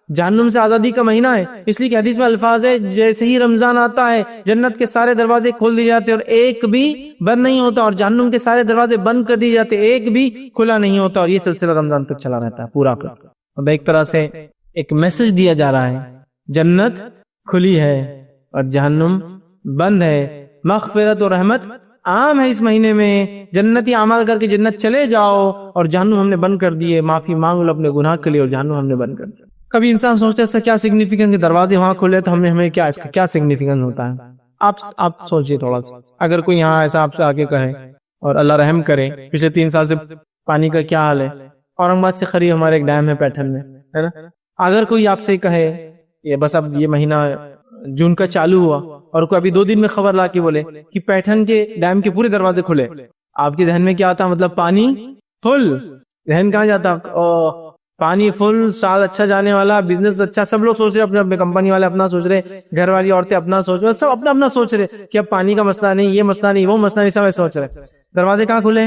جہنم سے آزادی کا مہینہ ہے. اس لیے کہ حدیث میں الفاظ ہے جیسے ہی رمضان آتا ہے جنت کے سارے دروازے کھول دیے جاتے اور ایک بھی بند نہیں ہوتا اور جہنم کے سارے دروازے بند کر دیے جاتے ایک بھی کھلا نہیں ہوتا. اور یہ سلسلہ رمضان تک چلا رہتا ہے پورا کر. اب ایک طرح سے ایک میسج دیا جا رہا ہے جنت کھلی ہے اور جہنم بند ہے. مغفرت اور رحمت عام ہے اس مہینے میں. جنتی اعمال کر کے جنت چلے جاؤ اور جہنم ہم نے بند کر دیے. معافی مانگ لو اپنے گناہ کے لیے اور جہنم ہم نے بند کر دیا. کبھی انسان سوچتا ہے اس کا کیا سگنیفیکنس ہے. دروازے وہاں کھولے تو ہمیں کیا اس کا کیا سگنیفیکنس ہوتا ہے. آپ سوچئے تھوڑا سا. اگر کوئی یہاں ایسا آپ سے آگے کہے اور اللہ رحم کرے پچھلے 3 سال سے پانی کا کیا حال ہے. اورنگ آباد سے قریب ہمارے ایک ڈیم ہے پیٹھن میں ہے نا. اگر کوئی آپ سے کہے یہ بس اب یہ مہینہ جون کا چالو ہوا اور کوئی ابھی 2 دن میں خبر لا کے بولے کہ پیٹھن کے ڈیم کے پورے دروازے کھلے، آپ کے ذہن میں کیا آتا؟ مطلب پانی فل، ذہن کہاں جاتا؟ پانی فل، سال اچھا جانے والا، بزنس اچھا، سب لوگ سوچ رہے اپنے اپنے، کمپنی والے اپنا سوچ رہے، گھر والی عورتیں اپنا سوچ رہے، سب اپنا اپنا سوچ رہے کہ اب پانی کا مسئلہ نہیں، یہ مسئلہ نہیں، وہ مسئلہ نہیں، سب سوچ رہے۔ دروازے کہاں کھلے؟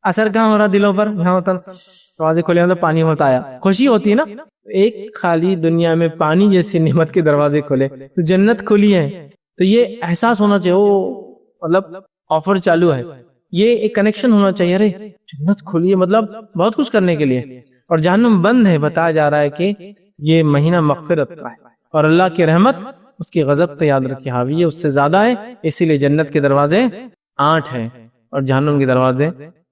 اثر کہاں ہو رہا دلوں پر؟ یہاں ہوتا دروازے کھلے تو پانی ہوتا آیا، خوشی ہوتی ہے نا۔ ایک خالی دنیا میں پانی جیسی نعمت کے دروازے کھلے تو جنت کھلی ہے، تو یہ احساس ہونا چاہیے، مطلب آفر چالو ہے، یہ ایک کنیکشن ہونا چاہیے، ارے جنت کھلی ہے مطلب بہت کچھ کرنے کے لیے، اور جہنم بند ہے۔ بتایا جا رہا ہے کہ یہ مہینہ مغفرت کا ہے اور اللہ کی رحمت اس کی غضب پہ یاد رکھے حاوی ہے، اس سے زیادہ ہے، اسی لیے جنت کے دروازے 8 ہیں اور جہنم کے دروازے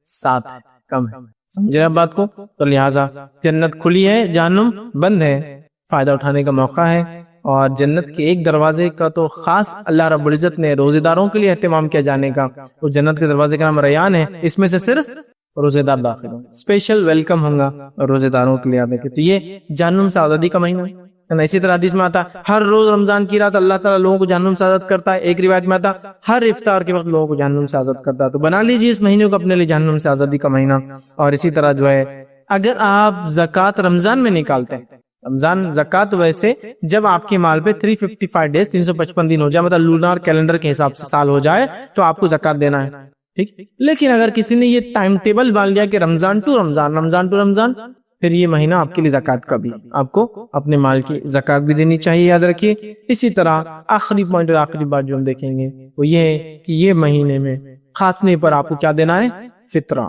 7 ہیں، کم ہے۔ سمجھ رہے آپ بات کو؟ تو لہٰذا جنت کھلی ہے، جہنم بند ہے، فائدہ اٹھانے کا موقع ہے۔ اور جنت کے ایک دروازے کا تو خاص اللہ رب العزت نے روزے داروں کے لیے اہتمام کیا جانے کا، وہ جنت کے دروازے کا نام ریان ہے، اس میں سے صرف روزے دار داخل ہوں، اسپیشل ویلکم ہوں گا روزے داروں کے لیے یاد رکھیں۔ تو یہ جہنم سے آزادی کا مہینہ ہے۔ اسی طرح حدیث میں آتا ہے ہر روز رمضان کی رات اللہ تعالیٰ لوگوں کو جہنم سے آزاد کرتا ہے، ایک روایت میں آتا ہے ہر افطار کے وقت لوگوں کو جہنم سے آزاد کرتا ہے۔ تو بنا لیجیے اس مہینے کو اپنے لیے جہنم سے آزادی کا مہینہ۔ اور اسی طرح جو ہے اگر آپ زکوٰۃ رمضان میں نکالتے ہیں، رمضان زکوٰۃ ویسے جب آپ کے مال پہ 355 ڈیز 355 دن ہو جائے، مطلب لونار کیلنڈر کے حساب سے سال ہو جائے، تو آپ کو زکوٰۃ دینا ہے، ٹھیک۔ لیکن اگر کسی نے یہ ٹائم ٹیبل باندھ لیا کہ رمضان ٹو رمضان، رمضان ٹو رمضان، پھر یہ مہینہ آپ کے لیے زکوٰۃ کا بھی، آپ کو اپنے مال کی زکوٰۃ بھی دینی چاہیے، یاد رکھیے۔ اسی طرح آخری پوائنٹ اور آخری بات جو ہم دیکھیں گے وہ یہ ہے کہ یہ مہینے میں خاتمے پر آپ کو کیا دینا ہے؟ فطرہ۔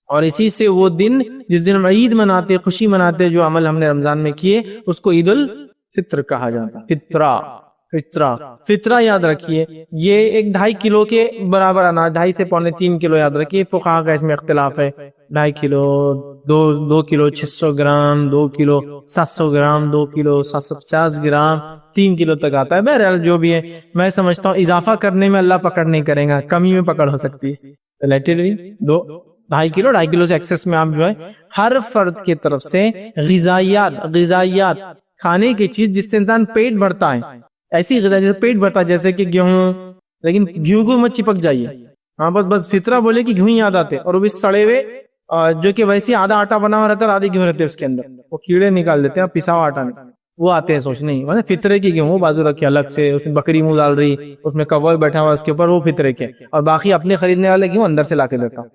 اور اسی سے وہ دن جس دن ہم عید مناتے، خوشی مناتے، جو عمل ہم نے رمضان میں کیے، اس کو عید الفطر کہا جاتا ہے۔ فطرہ، فطرہ، فطرہ یاد رکھیے، یہ 2.5 کلو کے برابر اناج، 2.5 سے 3.25 کلو یاد رکھیے۔ فقہا کا اس میں اختلاف ہے، 2.5 کلو، 2 کلو 600 گرام، 2 کلو 700 گرام، 2 کلو 750 گرام، 3 کلو تک آتا ہے۔ بہرحال جو بھی ہے، میں سمجھتا ہوں اضافہ کرنے میں اللہ پکڑ نہیں کرے گا، کمی میں پکڑ ہو سکتی ہے۔ ریلیٹیولی 2.5 کلو، 2.5 کلو سے ایکسس میں آپ جو ہے ہر فرد کی طرف سے غذائیات کھانے کی چیز جس سے انسان پیٹ بھرتا ہے، ایسی غذا جیسے پیٹ بھرتا ہے، جیسے کہ گیہوں، لیکن گیہوں کو مت چپک جائیے، ہاں بس فطرہ بولے کہ گیہوں یاد آتے، اور وہ بھی سڑے ہوئے، جو کہ ویسے آدھا آٹا بنا ہوا رہتا ہے اور آدھے گیہوں رہتے ہیں اس کے اندر، وہ کیڑے نکال دیتے ہیں، پسا ہوا آٹا نہیں، وہ آتے ہیں سوچ نہیں، فطرے کی گیہوں بازو رکھے الگ سے، اس میں بکری منہ ڈال رہی، اس میں کوئی بیٹھا ہوا اس کے اوپر، وہ فطرے کے، اور باقی اپنے خریدنے والے گیہوں اندر سے لا کے دیتا ہوں۔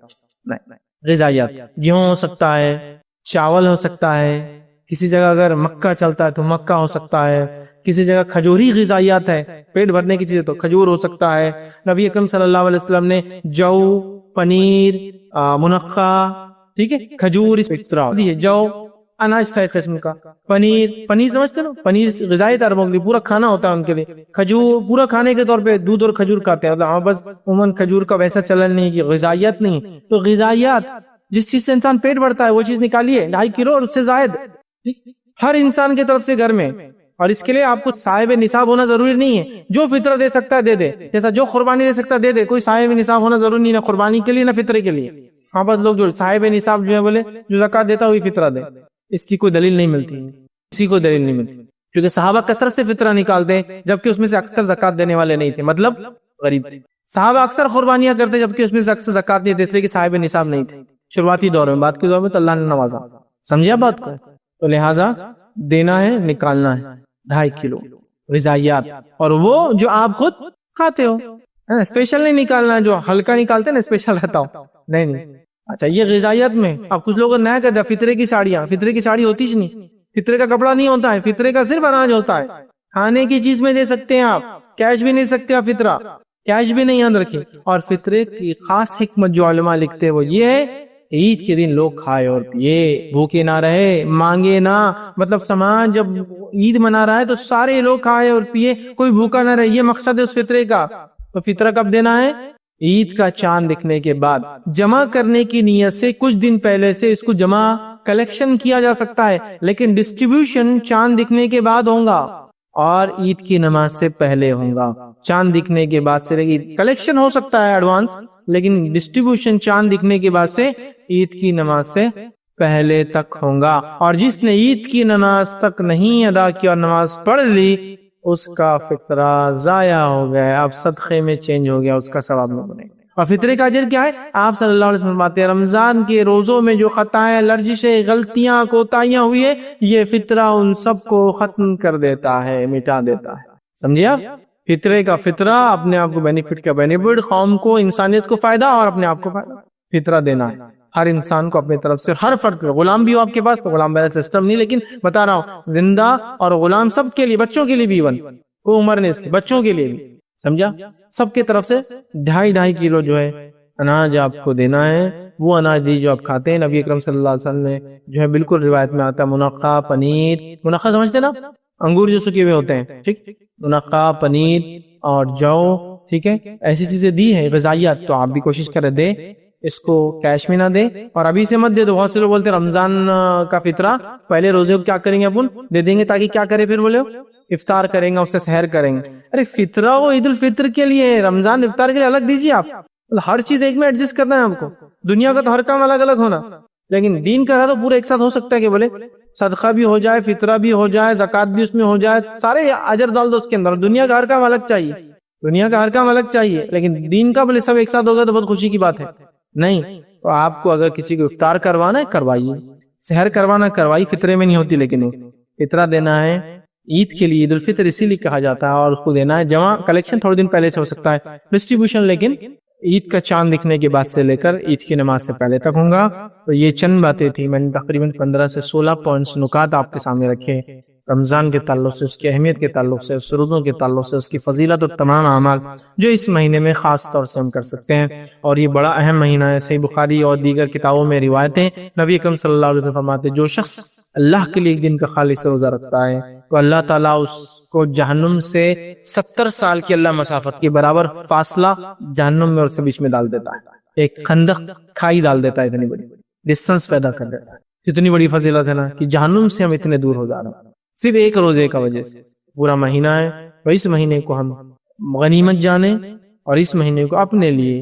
نہیں، غذائیات گیہوں ہو سکتا ہے، چاول ہو سکتا ہے، کسی جگہ اگر مکہ چلتا ہے تو مکہ ہو سکتا ہے، کسی جگہ کھجوری غذائیات ہے، پیٹ بھرنے کی چیزیں تو کھجور ہو سکتا ہے۔ نبی اکرم صلی اللہ علیہ وسلم نے جو، پنیر، منقع، ٹھیک ہے، کھجور، جو اناج تھا ایک قسم کا، پنیر سمجھتے نا، پنیر غذائیت عربوں کے لیے پورا کھانا ہوتا ہے ان کے لیے، کھجور پورا کھانے کے طور پہ دودھ اور کھجور کھاتے ہیں، ہاں بس عموماً کھجور کا ویسا چلن نہیں کہ غذائیت نہیں، تو غذائیات جس چیز سے انسان پیٹ بھرتا ہے وہ چیز نکالیے، 2.5 کلو اور اس سے زائد ہر انسان کی طرف سے گھر میں۔ اور اس کے لیے آپ کو صاحب نصاب ہونا ضروری نہیں ہے، جو فطرہ دے سکتا ہے دے دے، جیسا جو قربانی دے سکتا ہے دے دے، کوئی صاحب نصاب ہونا ضروری نہیں، نہ قربانی کے لیے نہ فطرے کے لیے۔ ہاں بس لوگ جو صاحب نصاب جو ہے بولے جو زکوٰۃ دیتا وہی فطرہ دے، اس کی کوئی دلیل نہیں ملتی، کسی کو دلیل نہیں ملتی، کیونکہ صحابہ کثرت سے فطرہ نکالتے جبکہ اس میں سے اکثر زکوٰۃ دینے والے نہیں تھے، مطلب غریب تھے۔ صحابہ اکثر قربانیاں کرتے جبکہ اس میں سے اکثر زکوٰۃ نہیں تھے، اس لیے کہ صاحب نصاب نہیں تھے شروعاتی دور میں، بعد کے دور میں تو اللہ نے نوازا۔ سمجھا بات کو؟ تو لہٰذا دینا ہے، نکالنا ہے 2.5 کلو غذائیات، اور وہ جو آپ خود کھاتے ہو، اسپیشل نہیں نکالنا، جو ہلکا نکالتے نا اسپیشل رہتا ہو، نہیں۔ اچھا یہ غذائیت میں اب کچھ لوگوں نے نیا کر دیا فطرے کی ساڑیاں، فطرے کی ساڑی ہوتی ہی نہیں، فطرے کا کپڑا نہیں ہوتا ہے، فطرے کا صرف اناج ہوتا ہے، کھانے کی چیز میں دے سکتے ہیں آپ، کیش بھی نہیں سکتے آپ، فطرہ کیش بھی نہیں یاد رکھے۔ اور فطرے کی خاص حکمت جو علماء لکھتے ہیں وہ یہ ہے، عید کے دن لوگ کھائے اور پیے، بھوکے نہ رہے، مانگے نہ، مطلب سماج جب عید منا رہا ہے تو سارے لوگ کھائے اور پیے، کوئی بھوکا نہ رہے، یہ مقصد ہے اس فطرے کا۔ تو فطرہ کب دینا ہے؟ عید کا چاند دکھنے کے بعد، جمع کرنے کی نیت سے کچھ دن پہلے سے اس کو جمع کلیکشن کیا جا سکتا ہے، لیکن ڈسٹریبیوشن چاند دکھنے کے بعد ہوگا اور عید کی نماز سے پہلے ہوگا۔ چاند دکھنے کے بعد سے کلیکشن ہو سکتا ہے ایڈوانس، لیکن ڈسٹریبیوشن چاند دکھنے کے بعد سے عید کی نماز سے پہلے تک ہوں گا، اور جس نے عید کی نماز تک نہیں ادا کی اور نماز پڑھ لی اس کا فطرہ ضائع ہو گیا، اب صدقے میں چینج ہو گیا، اس کا ثواب نہیں بنے گا۔ اور فطرے کا اجر کیا ہے؟ آپ صلی اللہ علیہ وسلم فرماتے ہیں رمضان کے روزوں میں جو خطائیں، لرزشیں، غلطیاں، کوتاہیاں ہوئی ہیں، یہ فطرہ ان سب کو ختم کر دیتا ہے، مٹا دیتا ہے۔ سمجھے آپ؟ فطرے کا فطرہ، اپنے آپ کو بینیفٹ کا بینیفٹ، قوم کو، انسانیت کو فائدہ اور اپنے آپ کو فائدہ، فطرہ دینا ہے ہر انسان کو اپنی طرف سے، ہر فرد کو۔ غلام بھی ہو آپ کے پاس تو غلام والا سسٹم نہیں، لیکن بتا رہا ہوں زندہ اور غلام سب کے لیے، بچوں کے لیے بھی ایون وہ عمر نے اس کے بچوں کے لیے بھی، سمجھا؟ سب کے طرف سے 2.5 کلو جو ہے اناج آپ کو دینا ہے، وہ اناج دی جو آپ کھاتے ہیں۔ نبی اکرم صلی اللہ علیہ وسلم نے جو ہے بالکل روایت میں آتا ہے منقع پنیر، منقع سمجھتے نا؟ انگور جو سکے ہوئے ہوتے ہیں، ٹھیک، منقع پنیر اور جو، ٹھیک ہے، ایسی چیزیں دی ہے غذائیت، تو آپ بھی کوشش کریں دے، اس کو کیش میں نہ دے اور ابھی سے مت دے دو۔ بہت سے لوگ بولتے ہیں رمضان کا فطرہ پہلے روزے کو کیا کریں گے، اپن دے دیں گے تاکہ کیا کرے، پھر بولے افطار کریں گے، اس سے سحر کریں گے۔ ارے فطرہ وہ عید الفطر کے لیے، رمضان افطار کے لیے الگ دیجیے آپ، ہر چیز ایک میں ایڈجسٹ کرنا ہے آپ کو۔ دنیا کا تو ہر کام الگ الگ ہونا، لیکن دین کا رہا تو پورا ایک ساتھ ہو سکتا ہے کہ بولے صدقہ بھی ہو جائے، فطرہ بھی ہو جائے، زکوٰۃ بھی اس میں ہو جائے، سارے اجر ڈال دو اس کے اندر۔ دنیا کا ہر کام الگ چاہیے، دنیا کا ہر کام الگ چاہیے، لیکن دین کا بولے سب ایک ساتھ ہوگا تو بہت خوشی کی بات ہے۔ نہیں تو آپ کو اگر کسی کو افطار کروانا ہے کروائیے، سحر کروانا کروائیے، فطرے میں نہیں ہوتی، لیکن فطرہ دینا ہے عید کے لیے، عید الفطر اسی لیے کہا جاتا ہے، اور اس کو دینا ہے جمع، کلیکشن تھوڑے دن پہلے سے ہو سکتا ہے، ڈسٹریبیوشن لیکن عید کا چاند دکھنے کے بعد سے لے کر عید کی نماز سے پہلے تک ہوں گا۔ تو یہ چند باتیں تھی، میں نے تقریباً 15 سے 16 پوائنٹس نکات آپ کے سامنے رکھے رمضان کے تعلق سے، اس کی اہمیت کے تعلق سے، اس روزوں کے تعلق سے، اس کی فضیلت اور تمام اعمال جو اس مہینے میں خاص طور سے ہم کر سکتے ہیں، اور یہ بڑا اہم مہینہ ہے۔ صحیح بخاری اور دیگر کتابوں میں روایتیں، نبی اکرم صلی اللہ علیہ وسلم فرماتے جو شخص اللہ کے لیے ایک دن کا خالص روزہ رکھتا ہے تو اللہ تعالیٰ اس کو جہنم سے 70 سال کی اللہ مسافت کے برابر فاصلہ جہنم میں اور اس بیچ میں ڈال دیتا ہے، ایک خندق کھائی ڈال دیتا ہے، اتنی بڑی ڈسٹنس پیدا کر دیتا ہے۔ اتنی بڑی فضیلت ہے نا کہ جہنم سے ہم اتنے دور ہو جا رہے ہیں صرف ایک روزے کا وجہ سے۔ پورا مہینہ ہے، تو اس مہینے کو ہم غنیمت جانیں اور اس مہینے کو اپنے لیے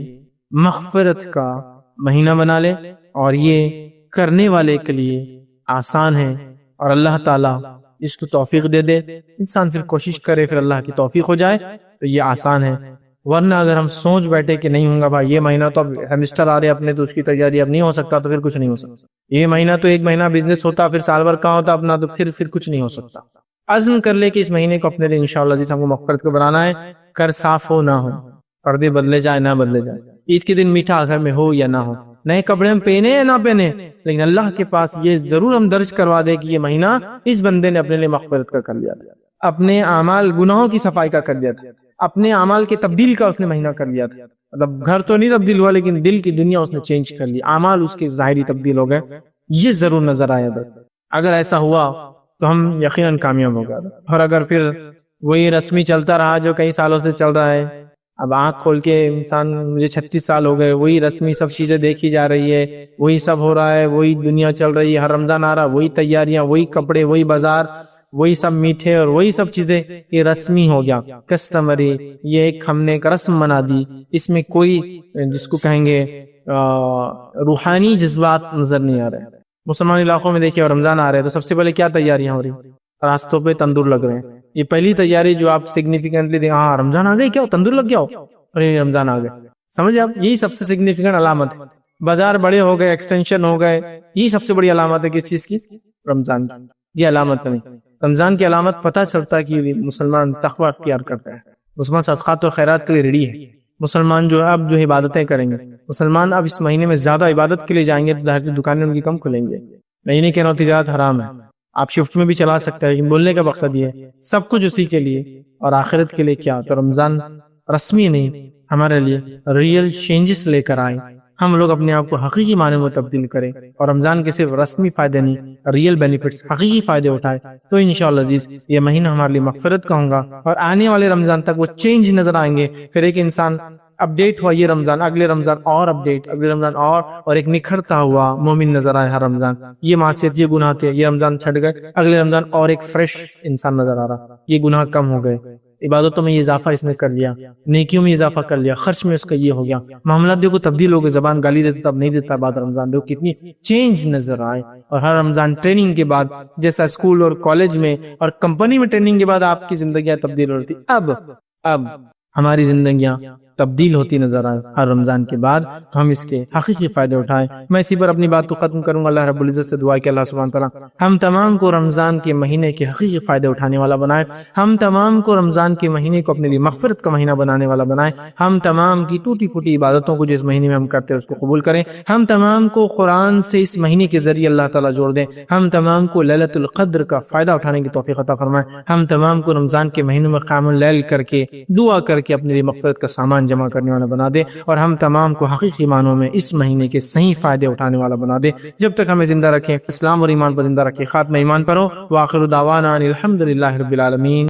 مغفرت کا مہینہ بنا لیں، اور یہ کرنے والے کے لیے آسان ہے، اور اللہ تعالیٰ اس کو توفیق دے دے، انسان پھر کوشش کرے، پھر اللہ کی توفیق ہو جائے تو یہ آسان ہے۔ ورنہ اگر ہم سوچ بیٹھے کہ نہیں ہوں گا بھائی، یہ مہینہ تو اب ہیمسٹر آ رہے اپنے، تو اس کی تیاری اب نہیں ہو سکتا، تو پھر کچھ نہیں ہو سکتا۔ یہ مہینہ تو ایک مہینہ بزنس ہوتا، پھر سال بھر کا ہوتا اپنا، تو پھر کچھ نہیں ہو سکتا۔ عزم کر لے کہ اس مہینے کو اپنے لیے انشاءاللہ جس ہم کو مغفرت کو بنانا ہے، کر صاف ہو نہ ہو، پردے بدلے جائے نہ بدلے جائے، عید کے دن میٹھا گھر میں ہو یا نہ ہو، نئے کپڑے ہم پہنے یا نہ پہنے، لیکن اللہ کے پاس یہ ضرور ہم درج کروا دے کہ یہ مہینہ اس بندے نے اپنے لیے مغفرت کا کر لیا، اپنے اعمال گناہوں کی صفائی کا کر دیا تھا، اپنے اعمال کے تبدیل کا اس نے مہینہ کر لیا تھا۔ مطلب گھر تو نہیں تبدیل ہوا، لیکن دل کی دنیا اس نے چینج کر لی، اعمال اس کے ظاہری تبدیل ہو گئے، یہ ضرور نظر آیا تھا۔ اگر ایسا ہوا تو ہم یقیناً کامیاب ہو گئے، اور اگر پھر وہی رسمی چلتا رہا جو کئی سالوں سے چل رہا ہے، اب آنکھ کھول کے انسان، مجھے 36 سال ہو گئے، وہی رسمی سب چیزیں دیکھی جا رہی ہے، وہی سب ہو رہا ہے، وہی دنیا چل رہی ہے، ہر رمضان آ رہا وہی تیاریاں، وہی کپڑے، وہی بازار، وہی سب میٹھے اور وہی سب چیزیں، یہ رسمی ہو گیا، کسٹمری، یہ ایک ہم نے ایک رسم بنا دی، اس میں کوئی جس کو کہیں گے روحانی جذبات نظر نہیں آ رہے۔ مسلمان علاقوں میں دیکھیے رمضان آ رہے ہیں تو سب سے پہلے کیا تیاریاں ہو رہی ہیں، راستوں پہ تندور لگ رہے ہیں، یہ پہلی تیاری جو آپ سگنیفیکنٹلی دیکھیں، ہاں رمضان آ گئی، کیا تندور لگ گیا ہو، ارے رمضان آ گئے، سمجھے آپ، یہی سب سے سگنیفیکنٹ علامت ہے۔ بازار بڑے ہو گئے، ایکسٹینشن ہو گئے، یہی سب سے بڑی علامت ہے کس چیز کی، رمضان کی۔ یہ علامت نہیں، رمضان کی علامت پتہ چلتا ہے کہ مسلمان تقوی اختیار کرتا ہے، مسلمان صدقات اور خیرات کے لیے ریڈی ہے، مسلمان جو ہے اب جو عبادتیں کریں گے، مسلمان اب اس مہینے میں زیادہ عبادت کے لیے جائیں گے، ظاہر سے دکانیں ان کی کم کھلیں گے۔ میں یہ نہیں کہہ رہا ہوں تجارت حرام ہے، آپ شفٹ میں بھی چلا سکتے ہیں، لیکن بولنے کا مقصد یہ ہے سب کچھ اسی کے لیے اور آخرت کے لیے کیا، تو رمضان رسمی نہیں، ہمارے لیے ریئل چینجز لے کر آئے، ہم لوگ اپنے آپ کو حقیقی معنی میں تبدیل کریں، اور رمضان کے صرف رسمی فائدے نہیں، ریئل بینیفٹس، حقیقی فائدے اٹھائے، تو انشاءاللہ عزیز یہ مہینہ ہمارے لیے مغفرت کا ہوگا، اور آنے والے رمضان تک وہ چینج نظر آئیں گے، پھر ایک انسان اپڈیٹ ہوا یہ رمضان، اگلے رمضان اور اپڈیٹ، اگلے رمضان اور ایک نکھرتا ہوا مومن نظر آئے ہر رمضان، یہ معصیت، یہ گناہ تھے، یہ رمضان چھٹ گئے، اگلے رمضان اور ایک فریش انسان نظر آ رہا، یہ گناہ کم ہو گئے، عبادتوں میں یہ اضافہ اس نے کر لیا، نیکیوں میں اضافہ کر لیا، خرچ میں اس کا یہ ہو گیا، معاملات دیکھو تبدیل ہو گئے، زبان گالی دیتا تب نہیں دیتا، بعد رمضان دیکھو کتنی چینج نظر آئے۔ اور ہر رمضان ٹریننگ کے بعد، جیسا اسکول اور کالج میں اور کمپنی میں ٹریننگ کے بعد آپ کی زندگیاں تبدیل ہو رہی تھی، اب ہماری زندگیاں تبدیل ہوتی نظر آئے ہر رمضان کے بعد، تو ہم اس کے حقیقی فائدے اٹھائیں۔ میں اسی پر اپنی بات کو ختم کروں گا۔ اللہ رب العزت سے دعا کہ اللہ سبحانہ تعالیٰ ہم تمام کو رمضان کے مہینے کے حقیقی فائدے اٹھانے والا بنائے، ہم تمام کو رمضان کے مہینے کو اپنے لیے مغفرت کا مہینہ بنانے والا بنائے، ہم تمام کی ٹوٹی پھوٹی عبادتوں کو جس مہینے میں ہم کرتے ہیں اس کو قبول کریں، ہم تمام کو قرآن سے اس مہینے کے ذریعے اللہ تعالیٰ جوڑ دیں، ہم تمام کو لیلۃ القدر کا فائدہ اٹھانے کی توفیق عطا فرمائے، ہم تمام کو رمضان کے مہینوں میں قیام اللیل کر کے دعا کر کے اپنے لیے مغفرت کا سامان جمع کرنے والا بنا دے، اور ہم تمام کو حقیقی معنوں میں اس مہینے کے صحیح فائدے اٹھانے والا بنا دے۔ جب تک ہمیں زندہ رکھے، اسلام اور ایمان پر زندہ رکھے، خاتمہ ایمان پر ہو۔ وآخر دعوانا ان الحمد للہ رب العالمین۔